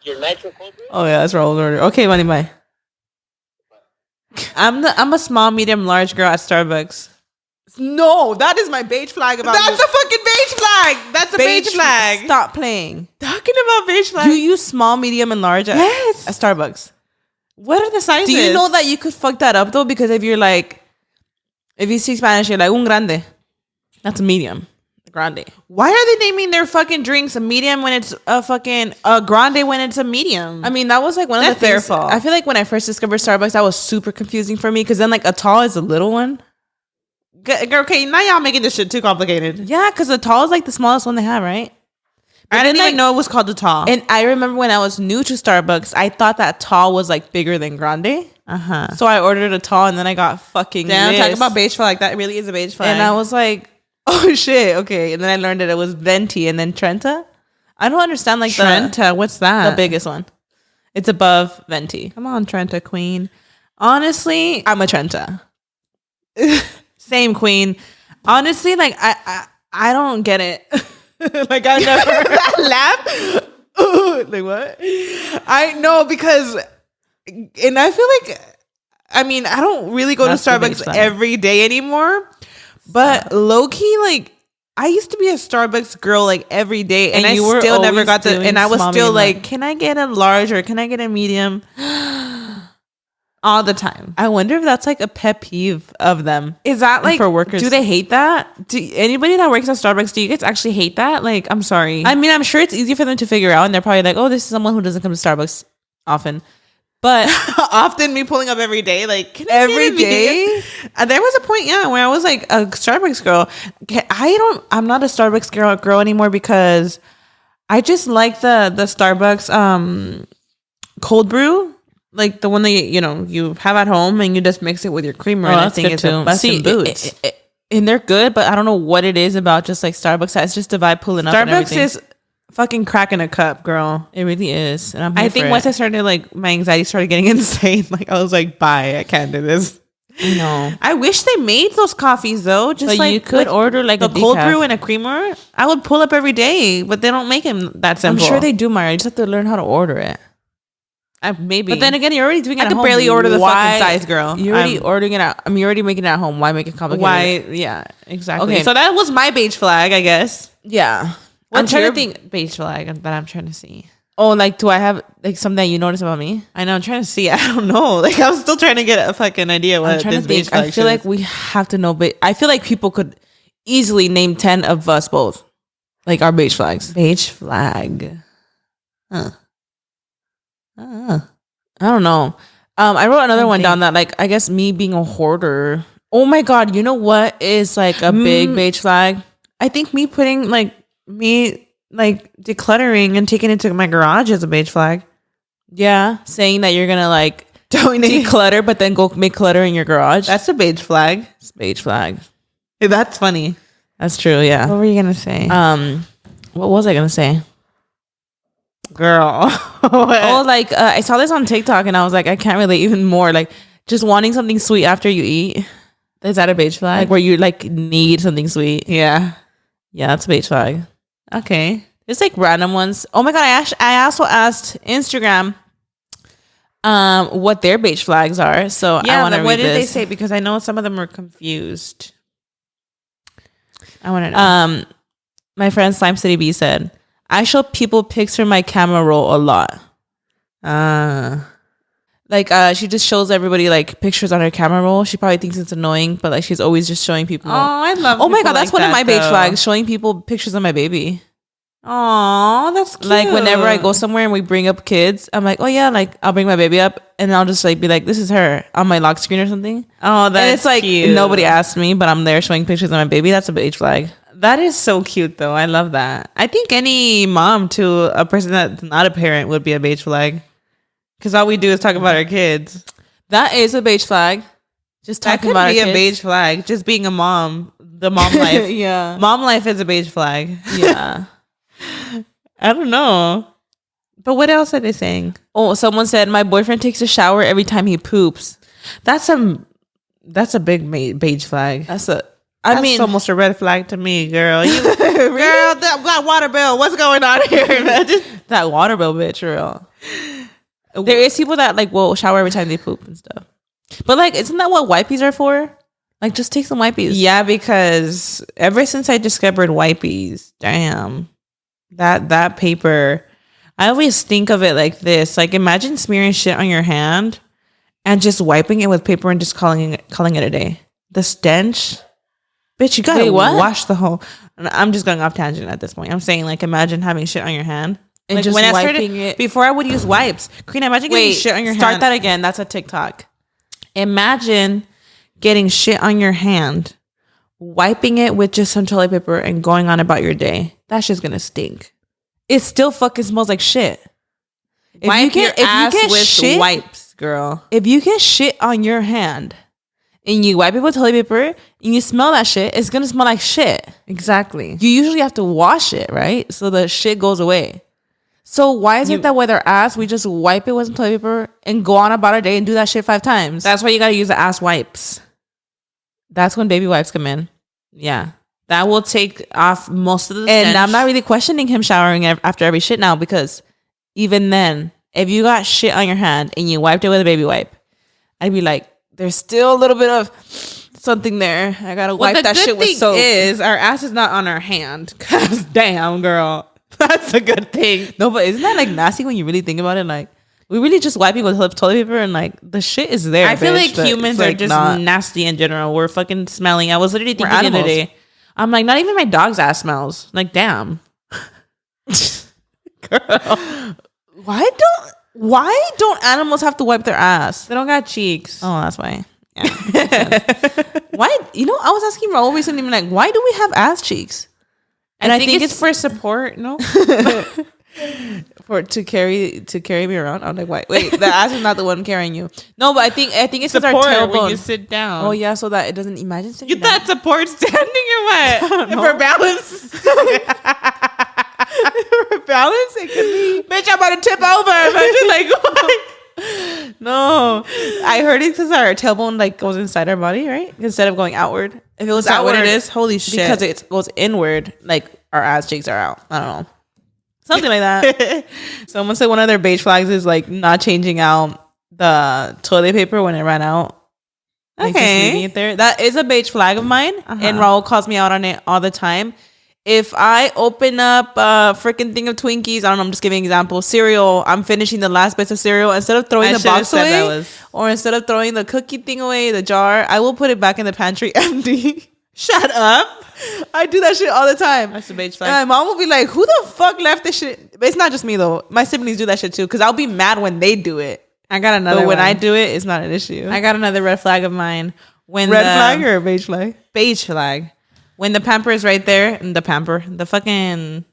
S3: your nitro cold brew.
S1: Oh yeah, that's Raul's order. Okay, money, bye.
S2: I'm a small, medium, large girl at Starbucks.
S1: No, that is my beige flag about
S2: That's a fucking beige flag. That's a beige flag.
S1: Stop playing.
S2: Talking about beige flag.
S1: You use small, medium, and large at Starbucks.
S2: What are the sizes?
S1: Do you know that you could fuck that up though? Because if you speak Spanish, you're like un grande. That's a medium. Grande.
S2: Why are they naming their fucking drinks a medium when it's a grande when it's a medium?
S1: I mean, that was like one of
S2: That's
S1: the
S2: their
S1: things.
S2: fault.
S1: I feel like when I first discovered Starbucks, that was super confusing for me because then like a tall is a little one.
S2: Okay, now y'all making this shit too complicated.
S1: Yeah, because the tall is like the smallest one they have, right?
S2: I didn't even
S1: like,
S2: know it was called the tall.
S1: And I remember when I was new to Starbucks, I thought that tall was like bigger than grande. So I ordered a tall and then I got fucking
S2: Damn,
S1: this.
S2: talk about beige flag. That really is a beige flag.
S1: And I was like, oh shit, okay. And then I learned that it was venti and then Trenta. I don't understand like
S2: Trenta, what's that?
S1: the biggest one. It's above venti.
S2: Come on, Trenta queen. Honestly,
S1: I'm a Trenta.
S2: same queen. Honestly, like I don't get it. Like I never
S1: That laugh. Like what?
S2: I know because, and I feel like, I mean, I don't really go
S1: That's
S2: to
S1: the biggest
S2: Starbucks
S1: flag.
S2: every day anymore, but low key, like I used to be a Starbucks girl like every day, and
S1: And
S2: I
S1: you were
S2: still never
S1: always
S2: got the,
S1: doing
S2: and I was
S1: small,
S2: still
S1: medium,
S2: like, can I get a large or can I get a medium? All the time.
S1: I wonder if that's like a pet peeve of them.
S2: Is that like
S1: for workers?
S2: Do they hate that? Do anybody that works at Starbucks? Do you guys actually hate that? Like, I'm sorry.
S1: I mean, I'm sure it's easy for them to figure out, and they're probably like, "Oh, this is someone who doesn't come to Starbucks often." But
S2: often me pulling up every day, like can I
S1: Every
S2: get a medium?
S1: day?
S2: There was a point, yeah, where I was like a Starbucks girl. I'm not a Starbucks girl anymore because I just like the Starbucks cold brew, like the one that you have at home and you just mix it with your creamer. And I think it's a busting boots.
S1: And they're good, but I don't know what it is about just like Starbucks. It's just the vibe pulling up. And
S2: Starbucks
S1: everything.
S2: is fucking cracking a cup, girl.
S1: It really is. And
S2: I think once I started, like, my anxiety started getting insane. Like, I was like, bye, I can't do this.
S1: No.
S2: I wish they made those coffees, though. Just
S1: But
S2: like
S1: you could
S2: with
S1: order like
S2: the
S1: a
S2: cold
S1: decaf.
S2: brew and a creamer. I would pull up every day, but they don't make them that
S1: I'm
S2: simple.
S1: sure they do, Maya. You just have to learn how to order it.
S2: Maybe.
S1: But then again, you're already doing it
S2: I
S1: at
S2: could
S1: home.
S2: barely order the
S1: Why-
S2: fucking size, girl.
S1: You're already ordering it out. I mean, you're already making it at home. Why make it complicated?
S2: Why? Yeah, exactly.
S1: Okay.
S2: So that was my beige flag, I guess.
S1: Yeah.
S2: I'm trying
S1: your-
S2: to think beige flag that I'm trying to see.
S1: Oh, like, do I have like something that you notice about me?
S2: I know. I'm trying to see. I don't know. Like, I'm still trying to get a fucking idea what
S1: I'm trying
S2: this
S1: to
S2: beige
S1: think.
S2: flag
S1: I feel
S2: shit
S1: like
S2: is.
S1: we have to know, but I feel like people could easily name 10 of us both, like our beige flags.
S2: Beige flag.
S1: I don't know. I wrote another one down that, like, I guess me being a hoarder. Oh my God. You know what is like a big beige flag?
S2: I think me putting like decluttering and taking it to my garage is a beige flag.
S1: Yeah. Saying that you're going to like declutter, but then go make clutter in your garage.
S2: That's a beige flag.
S1: It's beige flag.
S2: That's funny.
S1: That's true. Yeah.
S2: What were you gonna say,
S1: What was I going to say?
S2: girl?
S1: Oh, like I saw this on TikTok and I was like, I can't relate even more. Like just wanting something sweet after you eat.
S2: Is that a beige flag?
S1: Like where you like need something sweet.
S2: Yeah.
S1: Yeah, that's a beige flag.
S2: Okay.
S1: It's like random ones. Oh my God. I also asked Instagram what their beige flags are. So I want to read
S2: what did they
S1: this.
S2: say? Because I know some of them were confused. I want to know.
S1: My friend Slime City B said, I show people pics from my camera roll a lot. Like she just shows everybody like pictures on her camera roll. She probably thinks it's annoying, but like she's always just showing people.
S2: Oh, I love.
S1: Oh my
S2: people
S1: God, that's
S2: like
S1: one of
S2: that,
S1: my beige
S2: though.
S1: flags, showing people pictures of my baby.
S2: Oh, that's cute.
S1: Like whenever I go somewhere and we bring up kids, I'm like, oh yeah, like I'll bring my baby up and I'll just like be like, this is her on my lock screen or something.
S2: Oh, that's
S1: And it's like
S2: cute.
S1: nobody asked me, but I'm there showing pictures of my baby. That's a beige flag.
S2: That is so cute, though. I love that. I think any mom to a person that's not a parent would be a beige flag. Because all we do is talk about our kids.
S1: That is a beige flag. Just
S2: That
S1: talking
S2: could
S1: about
S2: be
S1: our
S2: a
S1: kids.
S2: beige flag. Just being a mom. The mom life.
S1: Yeah.
S2: Mom life is a beige flag.
S1: Yeah.
S2: I don't know. But what else are they saying?
S1: Oh, someone said my boyfriend takes a shower every time he poops.
S2: That's a big beige flag.
S1: That's a.
S2: I
S1: I
S2: mean,
S1: mean,
S2: almost a red flag to me, girl. You, girl, that water bill. What's going on here?
S1: that water bill bitch, real. There is people that like will shower every time they poop and stuff. But like, isn't that what wipes are for? Like, just take some wipes.
S2: Yeah, because ever since I discovered wipes, damn, that paper. I always think of it like this. Like, imagine smearing shit on your hand and just wiping it with paper and just calling it a day. The stench. Bitch, you gotta wash the whole. I'm just going off tangent at this point. I'm saying, like, imagine having shit on your hand.
S1: And
S2: Like,
S1: just
S2: when I
S1: wiping
S2: started,
S1: it.
S2: before I would use wipes. Queen, imagine getting shit on your hand.
S1: Start that again. That's a TikTok.
S2: Imagine getting shit on your hand, wiping it with just some toilet paper and going on about your day. That shit's gonna stink.
S1: It still fucking smells like shit.
S2: Wipe your ass with
S1: shit,
S2: wipes, girl.
S1: if you get shit on your hand and you wipe it with toilet paper and you smell that shit, it's gonna smell like shit.
S2: Exactly.
S1: You usually have to wash it, right? So the shit goes away. So why is it that with our ass, we just wipe it with some toilet paper and go on about our day and do that shit 5 times?
S2: That's why you gotta use the ass wipes.
S1: That's when baby wipes come in.
S2: Yeah. That will take off most of the
S1: And
S2: stench.
S1: I'm not really questioning him showering after every shit now, because even then, if you got shit on your hand and you wiped it with a baby wipe, I'd be like, there's still a little bit of something there. I gotta wipe that shit with soap.
S2: Is our ass is not on our hand. Cause damn, girl. That's a good thing.
S1: No, but isn't that like nasty when you really think about it? Like, we really just wiping with toilet paper and like the shit is there.
S2: I feel
S1: bitch,
S2: like humans
S1: it's,
S2: are
S1: like,
S2: just
S1: not.
S2: nasty in general. We're fucking smelling. I was literally
S1: We're
S2: thinking the other
S1: animals.
S2: day. I'm like, not even my dog's ass smells. Like, damn. Girl.
S1: Why don't animals have to wipe their ass?
S2: They don't got cheeks.
S1: Oh, that's why. Yeah. Why? You know, I was asking Raul recently, like, why do we have ass cheeks?
S2: And I think it's for support, no?
S1: To carry me around. I'm like, wait, the ass is not the one carrying you. No, but I think it's our
S2: Support when
S1: tailbone.
S2: you sit down.
S1: Oh yeah, so that it doesn't imagine sitting
S2: You
S1: down.
S2: thought support standing or what?
S1: know.
S2: For balance?
S1: For balance, it could be.
S2: Bitch, I'm about to tip over. Imagine like what?
S1: No, I heard it because our tailbone like goes inside our body, right? Instead of going outward. If it was
S2: Is that
S1: outward,
S2: what it is? Holy shit.
S1: because it goes inward, like our ass cheeks are out. I don't know. Something like that. Someone said one of their beige flags is like not changing out the toilet paper when it ran out. Like, just leaving it there. That is a beige flag of mine. And Raul calls me out on it all the time. If I open up a freaking thing of Twinkies, I don't know, I'm just giving an example. Cereal, I'm finishing the last bits of cereal. Instead of throwing the box away, or instead of throwing the cookie thing away, the jar, I will put it back in the pantry empty.
S2: Shut up.
S1: I do that shit all the time.
S2: That's a beige flag.
S1: And my mom will be like, who the fuck left this shit? But it's not just me though. My siblings do that shit too. Because I'll be mad when they do it.
S2: I got another
S1: But when
S2: one.
S1: I do it, it's not an issue.
S2: I got another red flag of mine. When
S1: Red flag or a beige flag?
S2: beige flag. When the pamper is right there, and the fucking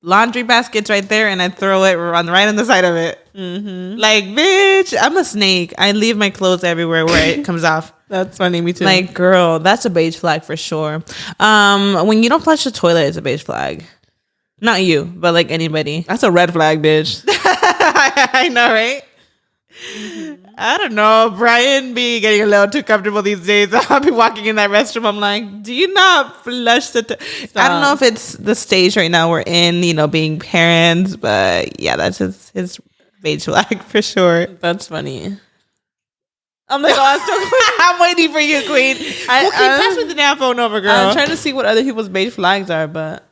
S2: laundry basket's right there, and I throw it right on the side of it. Mm-hmm. Like, bitch, I'm a snake. I leave my clothes everywhere where it comes off.
S1: That's funny, me too.
S2: Like, girl, that's a beige flag for sure. When you don't flush the toilet, it's a beige flag. Not you, but like anybody.
S1: that's a red flag, bitch.
S2: I know, right? I don't know. Brian be getting a little too comfortable these days. I'll be walking in that restroom. I'm like, do you not flush the I don't know if it's the stage right now we're in, you know, being parents, but yeah, that's his beige flag for sure.
S1: That's funny.
S2: I'm like, I'm waiting for you, queen. Pass me the damn phone over, girl.
S1: I'm trying to see what other people's beige flags are, but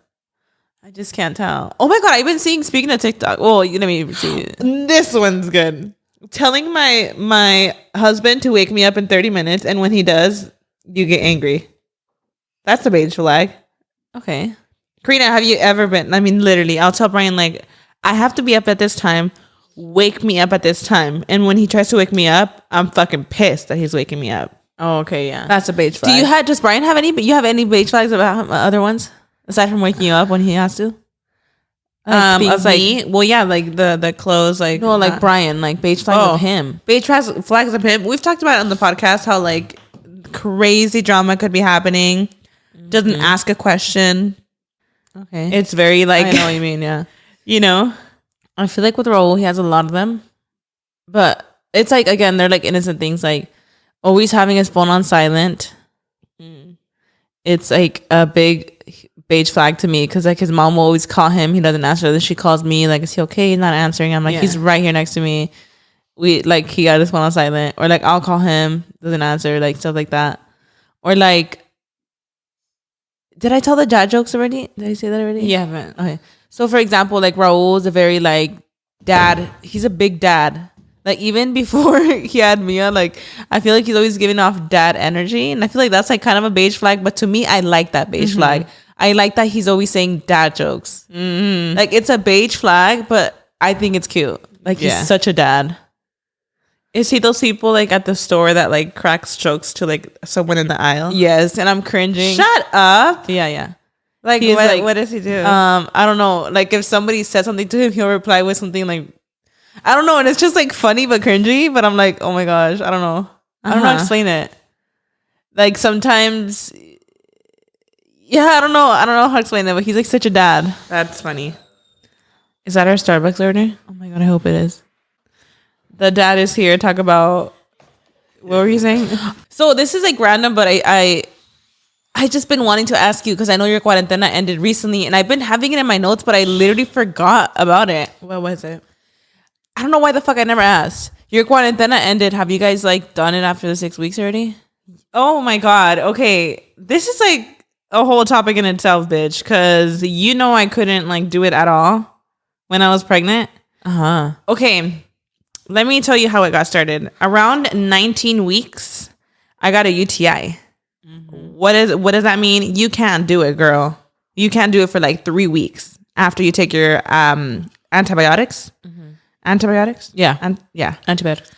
S1: I just can't tell. Oh my God, I've been seeing, speaking of TikTok. Well, let me see.
S2: This one's good. Telling my husband to wake me up in 30 minutes, and when he does, you get angry. That's a beige flag.
S1: Okay.
S2: Karina, have you ever been? I mean, literally, I'll tell Brian, like, I have to be up at this time. Wake me up at this time. And when he tries to wake me up, I'm fucking pissed that he's waking me up.
S1: Oh, okay, yeah.
S2: That's a beige flag.
S1: Does Brian have any? But you have any beige flags about him, other ones aside from waking you up when he has to?
S2: Of me? Well, yeah, like the clothes, like
S1: no, like Brian, like beige flags of him.
S2: Beige flags of him. We've talked about it on the podcast how like crazy drama could be happening. Doesn't ask a question.
S1: Okay,
S2: it's very like
S1: I know what you mean. Yeah,
S2: you know.
S1: I feel like with Raul, he has a lot of them, but it's like again, they're like innocent things, like always having his phone on silent. It's like a big beige flag to me because like his mom will always call him, he doesn't answer. Then she calls me like, is he okay? He's not answering. I'm like, he's right here next to me. We like he got his phone on silent, or like I'll call him, doesn't answer, like stuff like that. Or like, did I tell the dad jokes already? Did I say that already?
S2: You haven't.
S1: Okay, so for example, like Raul's a very like dad. He's a big dad. Like even before he had Mia, like I feel like he's always giving off dad energy, and I feel like that's like kind of a beige flag. But to me, I like that beige flag. I like that he's always saying dad jokes. Like it's a beige flag, but I think it's cute. Like he's such a dad.
S2: Is he those people like at the store that like cracks jokes to like someone in the aisle?
S1: Yes, and I'm cringing.
S2: Shut up.
S1: Yeah.
S2: Like what does he do?
S1: I don't know. Like if somebody said something to him, he'll reply with something like, I don't know, and it's just like funny but cringy. But I'm like, oh my gosh, I don't know. I don't know how to explain it. Like sometimes, I don't know how to explain it. But he's like such a dad.
S2: That's funny.
S1: Is that our Starbucks order? Oh my god, I hope it is.
S2: The dad is here. Talk about, what were you saying?
S1: So this is like random, but I just been wanting to ask you because I know your cuarentena ended recently, and I've been having it in my notes, but I literally forgot about it.
S2: What was it?
S1: I don't know why the fuck I never asked. Your cuarentena ended. Have you guys like done it after the 6 weeks already?
S2: Oh my god. Okay, this is like a whole topic in itself, bitch. Because you know I couldn't like do it at all when I was pregnant. Okay, let me tell you how it got started. Around 19 weeks, I got a UTI. What does that mean? You can't do it, girl. You can't do it for like 3 weeks after you take your antibiotics. Antibiotics?
S1: Yeah.
S2: Antibiotics.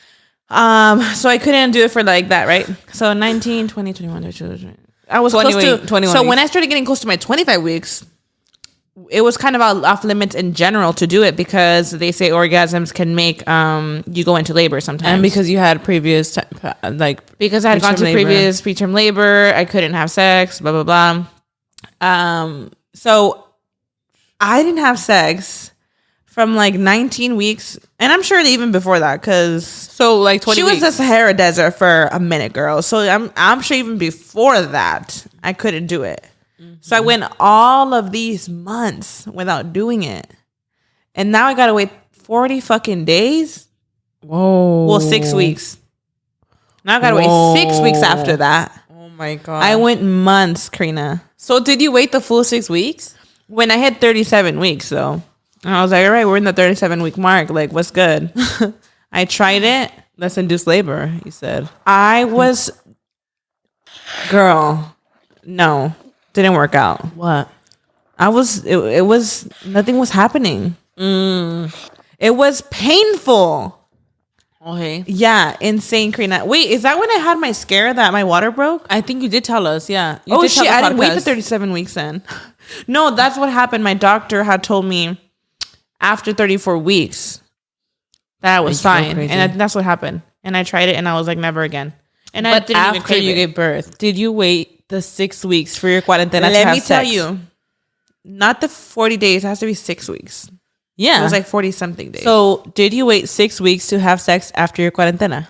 S2: So I couldn't do it for like that, right? So 19, 20, 21, 22, I was close to
S1: 21
S2: So
S1: weeks.
S2: when I started getting close to my 25 weeks, it was kind of off limits in general to do it because they say orgasms can make you go into labor sometimes.
S1: And because you had previous
S2: because I had gone to previous preterm labor, I couldn't have sex, blah blah blah. So I didn't have sex from like 19 weeks, and I'm sure that even before that, because
S1: so like 20
S2: she
S1: weeks.
S2: was the Sahara Desert for a minute, girl. So I'm sure even before that, I couldn't do it. So I went all of these months without doing it, and now I gotta wait 40 fucking days.
S1: Whoa.
S2: Well, 6 weeks. Now I gotta wait 6 weeks after that.
S1: Oh my god.
S2: I went months, Karina.
S1: So did you wait the full 6 weeks?
S2: When I hit 37 weeks, though, I was like, all right, we're in the 37-week mark. Like, what's good? I tried it.
S1: Let's induce labor, you said.
S2: I was, girl, no, didn't work out.
S1: What?
S2: It was, nothing was happening. It was painful.
S1: Okay.
S2: Yeah, insane, Karina. Wait, is that when I had my scare that my water broke?
S1: I think you did tell us, yeah.
S2: Oh shit, I didn't wait the 37 weeks then. No, that's what happened. My doctor had told me after 34 weeks that I was fine. And that's what happened. And I tried it and I was like, never again. And I didn't even
S1: after you gave birth, did you wait the 6 weeks for your cuarentena to have sex?
S2: Let me tell you, not the 40 days. It has to be 6 weeks.
S1: Yeah.
S2: It was like 40 something days.
S1: So did you wait 6 weeks to have sex after your cuarentena?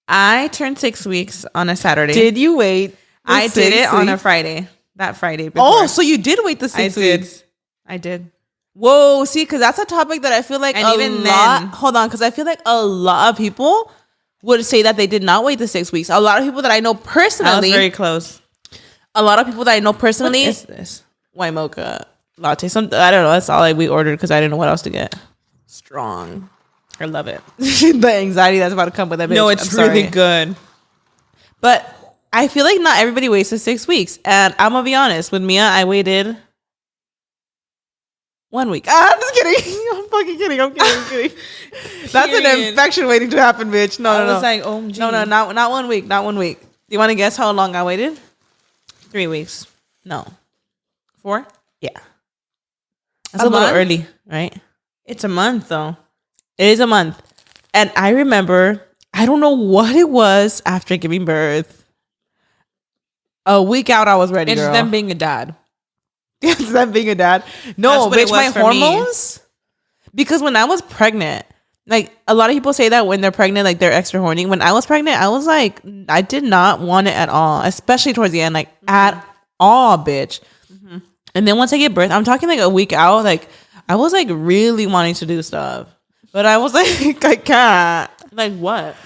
S2: I turned 6 weeks on a Saturday.
S1: Did you wait?
S2: I did it on a Friday. That Friday before.
S1: Oh, so you did wait the 6 weeks.
S2: I did.
S1: Whoa, see, because that's a topic that I feel like hold on, because I feel like a lot of people would say that they did not wait the 6 weeks. A lot of people that I know personally.
S2: I was very close.
S1: A lot of people that I know personally.
S2: What is this?
S1: White mocha latte. I don't know. That's all we ordered because I didn't know what else to get.
S2: Strong. I love it.
S1: The anxiety that's about to come with that bitch.
S2: No, it's really good.
S1: But I feel like not everybody waits the 6 weeks. And I'm going to be honest. With Mia, I waited 1 week. I'm just kidding. I'm fucking kidding. I'm kidding. That's an infection waiting to happen, bitch. No.
S2: I was like, oh,
S1: no, not 1 week. Not 1 week.
S2: you want to guess how long I waited?
S1: 3 weeks.
S2: No. 4?
S1: Yeah. That's a little early, right?
S2: It's a month though.
S1: It is a month. And I remember, I don't know what it was after giving birth. A week out, I was ready,
S2: It's
S1: girl.
S2: them being a dad.
S1: It's them being a dad. No,
S2: That's
S1: bitch,
S2: what it
S1: my
S2: was for me.
S1: hormones. Because when I was pregnant, like a lot of people say that when they're pregnant, like they're extra horny. When I was pregnant, I was like, I did not want it at all, especially towards the end, like at all, bitch. And then once I get birth, I'm talking like a week out, like I was like really wanting to do stuff, but I was like, I can't.
S2: Like what?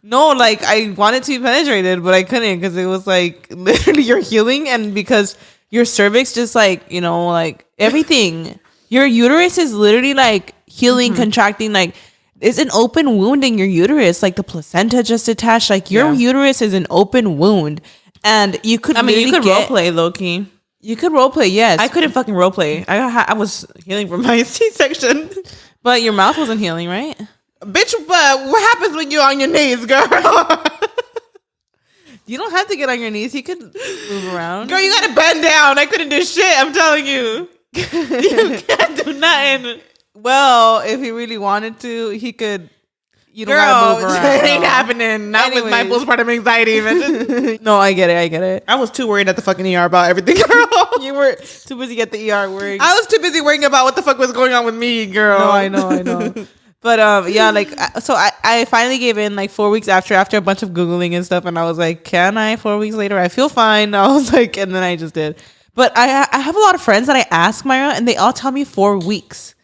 S1: No, like I wanted to be penetrated, but I couldn't because it was like literally you're healing, and because your cervix just like, you know, like everything, your uterus is literally like healing, contracting, like it's an open wound in your uterus, like the placenta just attached, like your uterus is an open wound, and you could.
S2: I mean, you could role play, low key.
S1: You could role play, yes.
S2: I couldn't fucking role play. I was healing from my C-section.
S1: But your mouth wasn't healing, right?
S2: Bitch, but what happens when you're on your knees, girl?
S1: You don't have to get on your knees. You could move around.
S2: Girl, you gotta bend down. I couldn't do shit, I'm telling you. You can't do nothing.
S1: Well, if he really wanted to, he could. You don't
S2: Girl,
S1: gotta move around.
S2: it ain't happening. Not with my
S1: Anyways.
S2: postpartum anxiety even.
S1: No, I get it.
S2: I was too worried at the fucking ER about everything, girl.
S1: You were too busy at the ER worrying.
S2: I was too busy worrying about what the fuck was going on with me, girl.
S1: No, I know. But yeah, like so I finally gave in like 4 weeks after a bunch of Googling and stuff, and I was like, can I 4 weeks later? I feel fine. I was like, and then I just did. But I have a lot of friends that I ask, Myra, and they all tell me 4 weeks.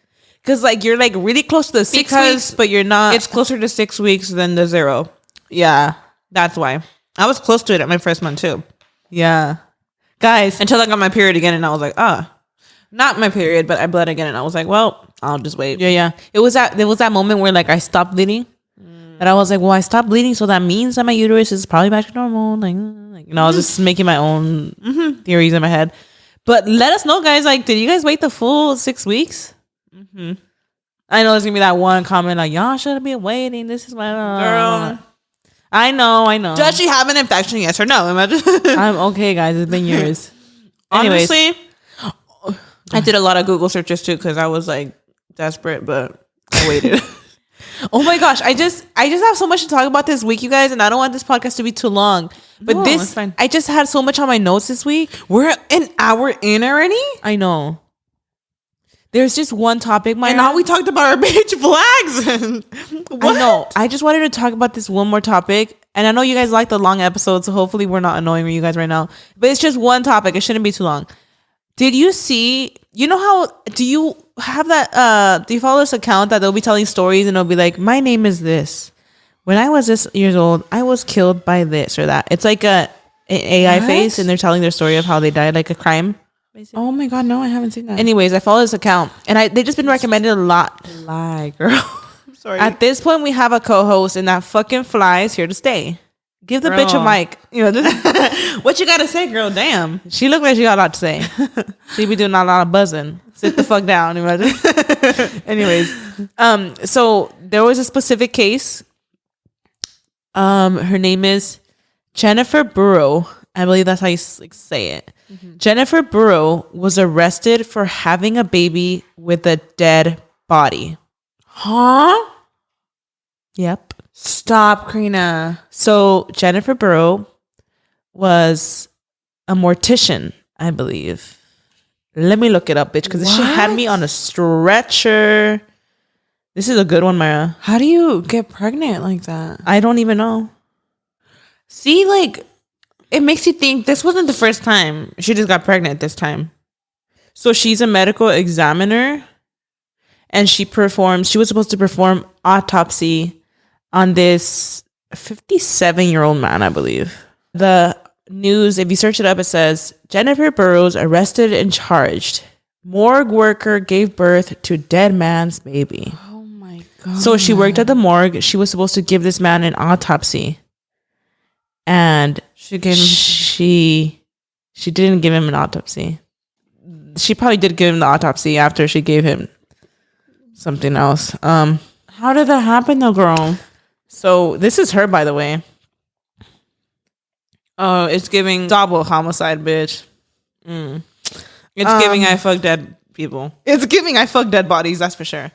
S1: Because like you're like really close to the 6 weeks, but you're not.
S2: It's closer to 6 weeks than the 0.
S1: Yeah.
S2: That's why. I was close to it at my first month too.
S1: Yeah. Guys.
S2: Until I got my period again and I was like, not my period, but I bled again and I was like, well, I'll just wait.
S1: Yeah. There was that moment where like I stopped bleeding. And I was like, well, I stopped bleeding, so that means that my uterus is probably back to normal. Like you know, I was just making my own theories in my head. But let us know, guys. Like, did you guys wait the full 6 weeks? I know there's gonna be that one comment like, y'all should be waiting. This is my
S2: Girl.
S1: I know.
S2: Does she have an infection? Yes or no? Imagine.
S1: I'm okay, guys. It's been years. Anyways,
S2: Honestly, I did a lot of Google searches too because I was like desperate, but I waited.
S1: oh my gosh, I just have so much to talk about this week, you guys, and I don't want this podcast to be too long. But
S2: No,
S1: this,
S2: it's fine.
S1: I just had so much on my notes this week.
S2: We're an hour in already,
S1: I know. There's just one topic,
S2: and all we talked about are beige flags. What?
S1: I know. I just wanted to talk about this one more topic, and I know you guys like the long episodes, so hopefully we're not annoying you guys right now. But it's just one topic. It shouldn't be too long. Did you see? You know how? Do you have that? Do you follow this account that they'll be telling stories and they'll be like, "My name is this. When I was this years old, I was killed by this or that." It's like an AI
S2: What?
S1: face, and they're telling their story of how they died, like a crime.
S2: Oh my god, no, I haven't seen that.
S1: Anyways, I follow this account, and they just been recommended a lot.
S2: Lie, girl. I'm sorry.
S1: At this point, we have a co-host, and that fucking fly is here to stay. Give the bitch a
S2: Girl.
S1: mic. You know,
S2: What you gotta say, girl? Damn.
S1: she looked like she got a lot to say. She be doing a lot of buzzing. Sit the fuck down. Imagine. Anyways, so there was a specific case. Her name is Jennifer Burrow. I believe that's how you say it. Jennifer Burrow was arrested for having a baby with a dead body.
S2: Huh?
S1: Yep.
S2: Stop, Karina.
S1: So Jennifer Burrow was a mortician, I believe. Let me look it up, bitch, because she had me on a stretcher. This is a good one, Myra.
S2: How do you get pregnant like that?
S1: I don't even know.
S2: See, like, it makes you think this wasn't the first time she just got pregnant this time.
S1: So she's a medical examiner, and she was supposed to perform autopsy on this 57-year-old man, I believe. The news, if you search it up, it says, Jennifer Burrows arrested and charged. Morgue worker gave birth to dead man's baby.
S2: Oh my god.
S1: So she worked at the morgue. She was supposed to give this man an autopsy. And
S2: She gave him.
S1: she didn't give him an autopsy. She probably did give him the autopsy after she gave him something else.
S2: How did that happen though, girl?
S1: So this is her, by the way.
S2: Oh, it's giving
S1: double homicide, bitch.
S2: It's giving I fuck dead people.
S1: It's giving I fuck dead bodies, that's for sure.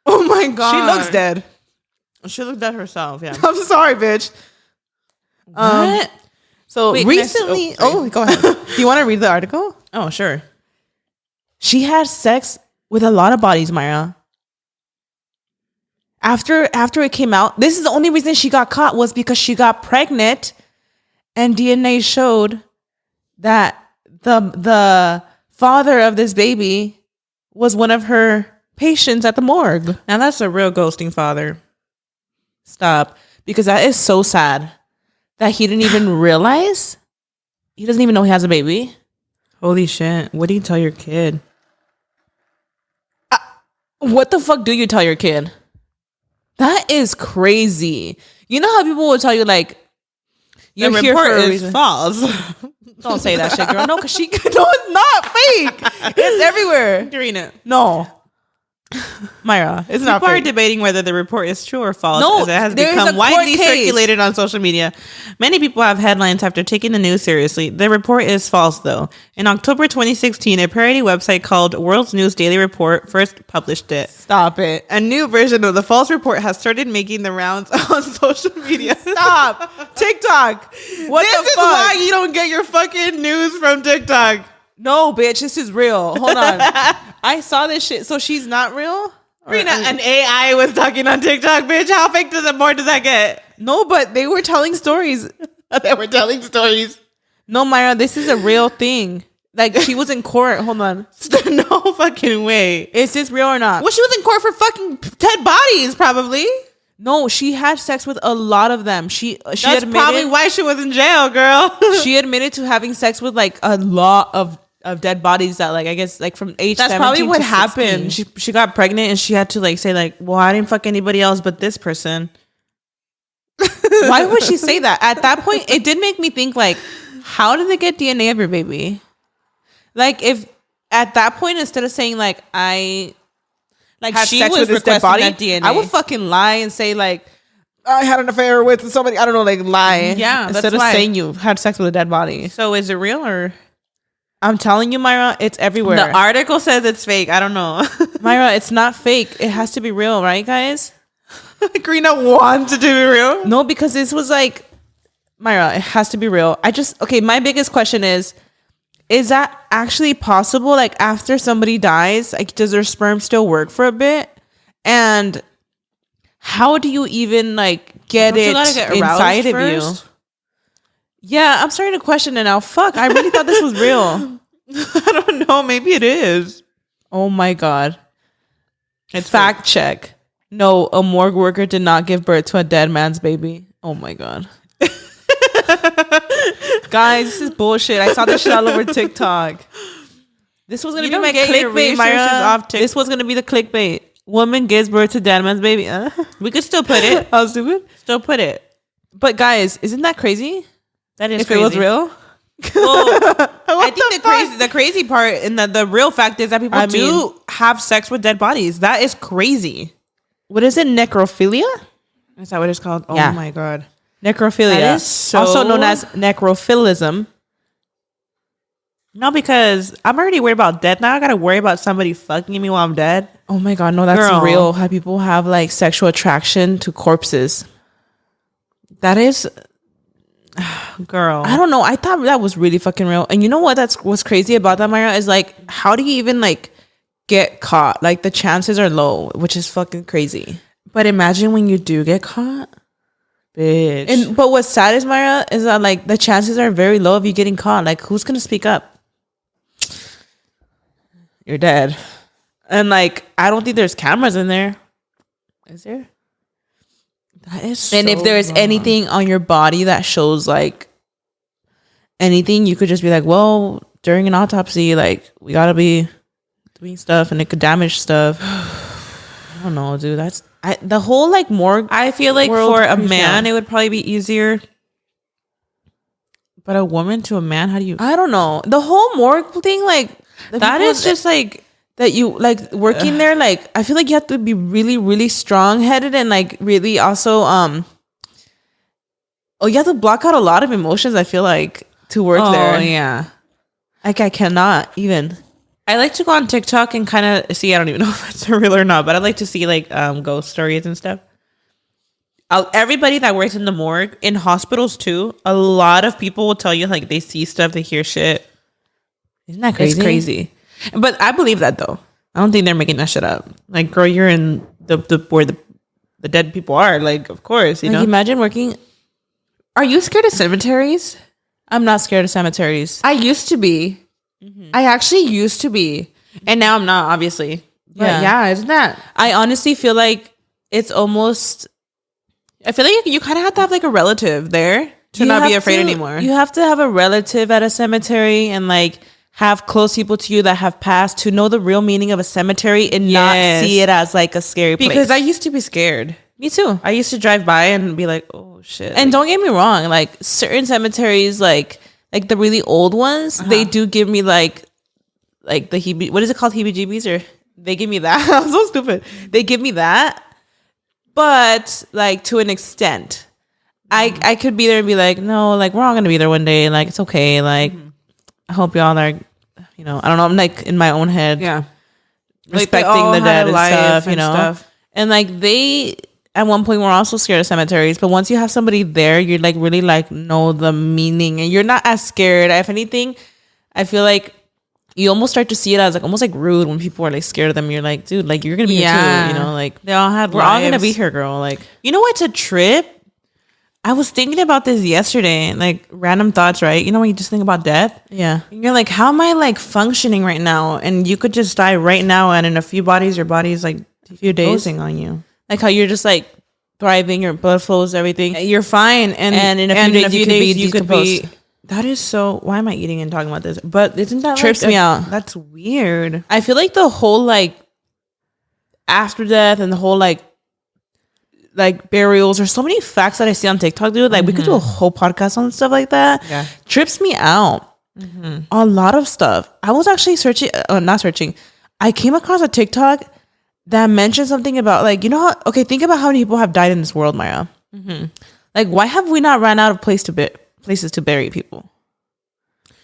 S2: Oh my god.
S1: She looks dead.
S2: She looked dead herself, yeah.
S1: I'm sorry, bitch.
S2: What?
S1: So
S2: Wait,
S1: recently, go ahead. Do you want to read the article?
S2: Oh, sure.
S1: She had sex with a lot of bodies, Myra. After it came out, this is the only reason she got caught was because she got pregnant, and DNA showed that the father of this baby was one of her patients at the morgue.
S2: Now that's a real ghosting father.
S1: Stop, because that is so sad that he didn't even realize. He doesn't even know he has a baby.
S2: Holy shit! What do you tell your kid?
S1: What the fuck do you tell your kid? That is crazy. You know how people will tell you like
S2: Your report is false.
S1: Don't say that shit, girl. No, because no, it's not fake. It's everywhere.
S2: Karina.
S1: No, Myra, it's not
S2: People are
S1: fake.
S2: debating whether the report is true or false,
S1: No,
S2: as it has
S1: there is
S2: become
S1: a
S2: widely
S1: court case.
S2: circulated on social media. Many people have headlines after taking the news seriously. The report is false, though. In October 2016, a parody website called World's News Daily Report first published it.
S1: Stop it.
S2: A new version of the false report has started making the rounds on social media.
S1: Stop. TikTok. What
S2: This
S1: the
S2: is
S1: fuck?
S2: why you don't get your fucking news from TikTok.
S1: No, bitch, this is real. Hold on. I saw this shit. So she's not real?
S2: Karina, an AI was talking on TikTok, bitch. How fake does that get?
S1: No, but they were telling stories.
S2: They were telling stories.
S1: No, Myra, this is a real thing. Like, she was in court. Hold on.
S2: No fucking way.
S1: Is this real or not?
S2: Well, she was in court for fucking dead bodies, probably.
S1: No, she had sex with a lot of them. She
S2: That's
S1: admitted,
S2: probably why she was in jail, girl.
S1: she admitted to having sex with like a lot of dead bodies that like I guess like from age.
S2: That's probably
S1: 17
S2: what
S1: to
S2: happened.
S1: 16.
S2: She got pregnant and she had to like say like, well, I didn't fuck anybody else but this person.
S1: Why would she say that? At that point, it did make me think like, how did they get DNA of your baby? Like if at that point instead of saying like I like
S2: Had
S1: she
S2: sex
S1: was
S2: with this dead
S1: requesting
S2: body,
S1: that DNA, I would fucking lie and say like I had an affair with somebody. I don't know, like lie.
S2: Yeah,
S1: instead
S2: that's
S1: of
S2: why.
S1: saying you had sex with a dead body.
S2: So is it real or?
S1: I'm telling you, Myra, it's everywhere.
S2: The article says it's fake. I don't know.
S1: Myra, it's not fake. It has to be real, right, guys?
S2: Karina wants it to be real.
S1: No, because this was like, Myra, it has to be real. Okay, my biggest question is that actually possible? Like after somebody dies, like does their sperm still work for a bit? And how do you even like get
S2: Don't you
S1: it
S2: gotta get aroused
S1: inside of
S2: first?
S1: you? Yeah, I'm starting to question it now. Fuck, I really thought this was real.
S2: I don't know. Maybe it is.
S1: Oh my God.
S2: It's
S1: Fact check. No, a morgue worker did not give birth to a dead man's baby. Oh my God. Guys, this is bullshit. I saw this shit all over TikTok. This was going to be my clickbait, Myra. This was going to be the clickbait. Woman gives birth to dead man's baby.
S2: We could still put it.
S1: How stupid.
S2: Still put it.
S1: But guys, isn't that crazy?
S2: That is
S1: If
S2: crazy.
S1: it was real?
S2: Well, I think the crazy part and the real fact is that people do have sex with dead bodies. That is crazy.
S1: What is it? Necrophilia?
S2: Is that what it's called? Oh
S1: Yeah.
S2: my God.
S1: Necrophilia.
S2: That is so-
S1: also known as necrophilism.
S2: No, because I'm already worried about death. Now I got to worry about somebody fucking me while I'm dead.
S1: Oh my God, no, that's
S2: Girl.
S1: real. How people have like sexual attraction to corpses.
S2: That is... Girl.
S1: I don't know. I thought that was really fucking real. And you know what? What's crazy about that, Myra, is like, how do you even like get caught? Like the chances are low, which is fucking crazy.
S2: But imagine when you do get caught. Bitch.
S1: But what's sad is, Myra, is that like the chances are very low of you getting caught. Like who's gonna speak up? You're dead. And like I don't think there's cameras in there. Is there?
S2: That is
S1: And if there's anything on your body that shows like anything, you could just be like, well, during an autopsy, like we gotta be doing stuff and it could damage stuff. I don't know, dude. The whole like morgue.
S2: I feel like
S1: world
S2: for a
S1: freaks
S2: man,
S1: out.
S2: it would probably be easier. But a woman to a man, how do you...
S1: I don't know. The whole morgue thing, like
S2: That is just like...
S1: that you like working there. Like I feel like you have to be really, really strong headed and like really also Oh, you have to block out a lot of emotions, I feel like, to work there.
S2: Oh, yeah.
S1: Like, I cannot even.
S2: I like to go on TikTok and kind of see, I don't even know if it's real or not, but I like to see like ghost stories and stuff. Everybody that works in the morgue, in hospitals too, a lot of people will tell you like they see stuff, they hear shit.
S1: Isn't that crazy?
S2: It's crazy. But I believe that though. I don't think they're making that shit up. Like, girl, you're in the where the dead people are. Like, of course, you know.
S1: Imagine working.
S2: Are you scared of cemeteries?
S1: I'm not scared of cemeteries.
S2: I used to be. I actually used to be, and now I'm not. Obviously, but yeah, isn't that?
S1: I honestly feel like it's almost.
S2: I feel like you kind of have to have like a relative there to not be afraid anymore.
S1: You have to have a relative at a cemetery and like have close people to you that have passed to know the real meaning of a cemetery and not see it as like a scary place.
S2: Because I used to be scared.
S1: Me too.
S2: I used to drive by and be like, oh shit.
S1: And don't get me wrong, like certain cemeteries, like the really old ones, they do give me like the what is it called, heebie-jeebies, or they give me that. I'm so stupid. They give me that. But like to an extent, I could be there and be like, no, like we're all gonna be there one day. Like it's okay. Like I hope y'all are, you know, I don't know. I'm like in my own head, respecting the dead and stuff, you know. And like they at one point were also scared of cemeteries, but once you have somebody there, you're like really like know the meaning, and you're not as scared. If anything, I feel like you almost start to see it as like almost like rude when people are like scared of them. You're like, dude, like you're gonna be here too, you know, like
S2: they all had
S1: we're all gonna be here, girl. Like,
S2: you know what's a trip? I was thinking about this yesterday, like random thoughts, right? You know when you just think about death?
S1: Yeah.
S2: And you're like, how am I like functioning right now? And you could just die right now, and in a few bodies, your body's like
S1: a few days
S2: closing on you.
S1: Like how you're just like thriving, your blood flows, everything.
S2: You're fine. And
S1: in a few days you could be
S2: that is so. Why am I eating and talking about this? But isn't that
S1: trips me out?
S2: That's weird.
S1: I feel like the whole like after death and the whole like burials, there's so many facts that I see on TikTok, dude. Like we could do a whole podcast on stuff like that.
S2: Yeah,
S1: trips me out. A lot of stuff. I was actually not searching. I came across a TikTok that mentioned something about like, you know how, okay, think about how many people have died in this world, Maya. Like, why have we not ran out of places to bury people?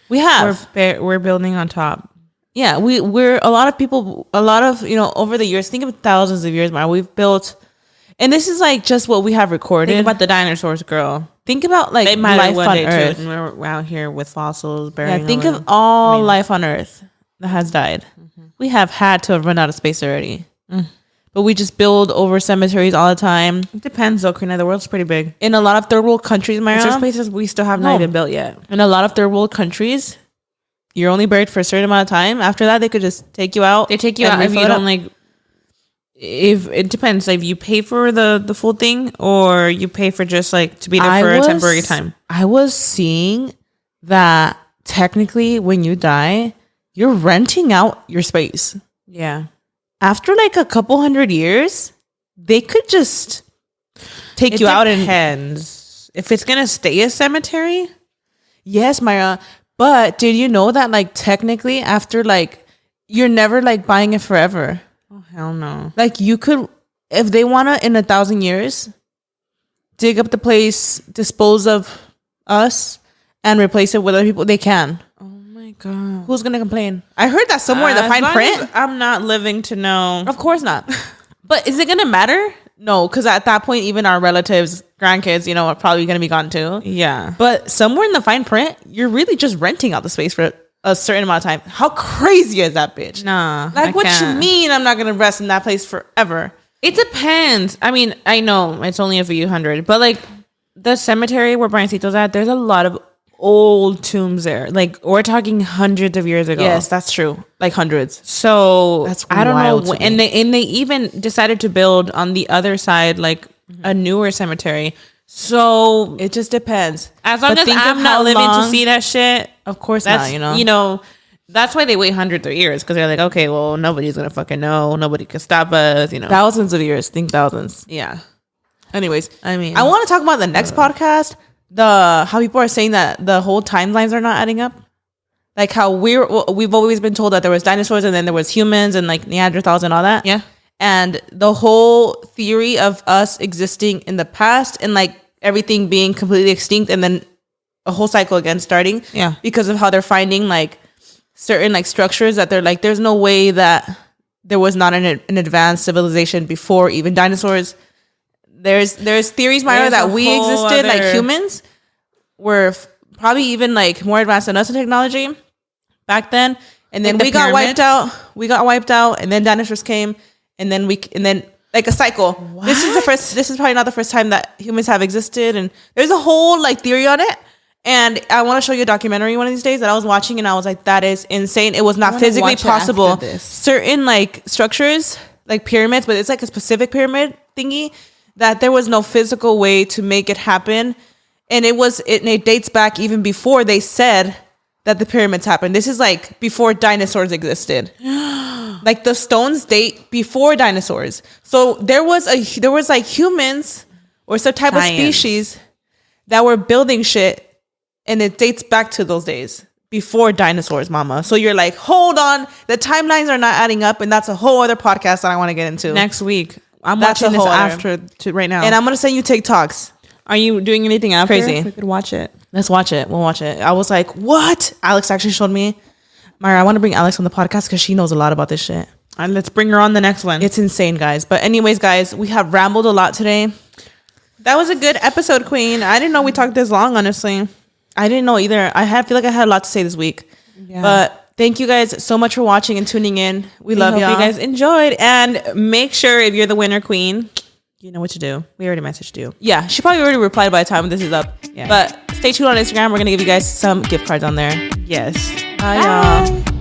S1: We have.
S2: We're building on top.
S1: Yeah, we're a lot of people, you know, over the years, think of thousands of years, Maya, we've built, and this is like just what we have recorded.
S2: Think about the dinosaurs, girl.
S1: Think about like
S2: they might
S1: life on Earth.
S2: Too, and we're out here with fossils burying.
S1: Yeah, think of all life on Earth that has died. We have had to have run out of space already. But we just build over cemeteries all the time.
S2: It depends though, Karina. The world's pretty big.
S1: In a lot of third world countries, Myra,
S2: there's places we still have not even built yet.
S1: In a lot of third world countries, you're only buried for a certain amount of time. After that, they could just take you out.
S2: They take you out if you don't like. If it depends, like if you pay for the full thing or you pay for just like to be there for a temporary time.
S1: I was seeing that technically when you die, you're renting out your space.
S2: Yeah.
S1: After like a couple hundred years, they could just take you out. And
S2: depends if it's gonna stay a cemetery.
S1: Yes, Myra. But did you know that like technically after like you're never like buying it forever?
S2: Oh hell no!
S1: Like you could, if they wanna in 1,000 years, dig up the place, dispose of us, and replace it with other people. They can.
S2: God.
S1: Who's gonna complain? I heard that somewhere in the fine print.
S2: I'm not living to know.
S1: Of course not. But is it gonna matter? No, because at that point, even our relatives, grandkids, you know, are probably gonna be gone too.
S2: Yeah.
S1: But somewhere in the fine print, you're really just renting out the space for a certain amount of time. How crazy is that, bitch?
S2: Nah.
S1: Like, what you mean I'm not gonna rest in that place forever?
S2: It depends. I mean, I know it's only a few hundred, but like the cemetery where Briancito's at, there's a lot of old tombs there. Like we're talking hundreds of years ago.
S1: Yes, that's true. Like hundreds.
S2: So
S1: that's
S2: I don't know. And they even decided to build on the other side like a newer cemetery. So
S1: it just depends.
S2: As long as I'm not living to see that shit,
S1: of course not.
S2: You know, that's why they wait hundreds of years, because they're like, okay, well, nobody's gonna fucking know. Nobody can stop us. You know,
S1: thousands of years. Think thousands.
S2: Yeah.
S1: Anyways,
S2: I mean,
S1: I want to talk about the next podcast. How people are saying that the whole timelines are not adding up, like how we've always been told that there was dinosaurs and then there was humans and like Neanderthals and all that.
S2: Yeah.
S1: And the whole theory of us existing in the past and like everything being completely extinct and then a whole cycle again starting.
S2: Yeah.
S1: Because of how they're finding like certain like structures that they're like, there's no way that there was not an advanced civilization before even dinosaurs. There's theories, Myra, that we existed like humans were probably even like more advanced than us in technology back then. And then we got wiped out. We got wiped out, and then dinosaurs came, and then like a cycle. What? This is probably not the first time that humans have existed, and there's a whole like theory on it. And I want to show you a documentary one of these days that I was watching, and I was like, that is insane. It was not physically possible. Certain like structures, like pyramids, but it's like a specific pyramid thingy that there was no physical way to make it happen. And it dates back even before they said that the pyramids happened. This is like before dinosaurs existed. Like the stones date before dinosaurs. So there was like humans or some type of species that were building shit, and it dates back to those days before dinosaurs, mama. So you're like, hold on, the timelines are not adding up, and that's a whole other podcast that I want to get into
S2: next week. I'm watching this after right now,
S1: and I'm gonna send you TikToks.
S2: Are you doing anything after?
S1: Crazy.
S2: We could watch it.
S1: Let's watch it. We'll watch it. I was like, what? Alex actually showed me. Myra, I want to bring Alex on the podcast because she knows a lot about this shit.
S2: And let's bring her on the next one.
S1: It's insane, guys. But anyways, guys, we have rambled a lot today.
S2: That was a good episode, Queen. I didn't know we talked this long, honestly.
S1: I didn't know either. feel like I had a lot to say this week. Yeah. But thank you guys so much for watching and tuning in. We love y'all.
S2: You guys enjoyed. And make sure if you're the winner, Queen, you know what to do. We already messaged you.
S1: Yeah, she probably already replied by the time this is up. Yeah. But stay tuned on Instagram. We're going to give you guys some gift cards on there.
S2: Yes.
S1: Bye. Y'all.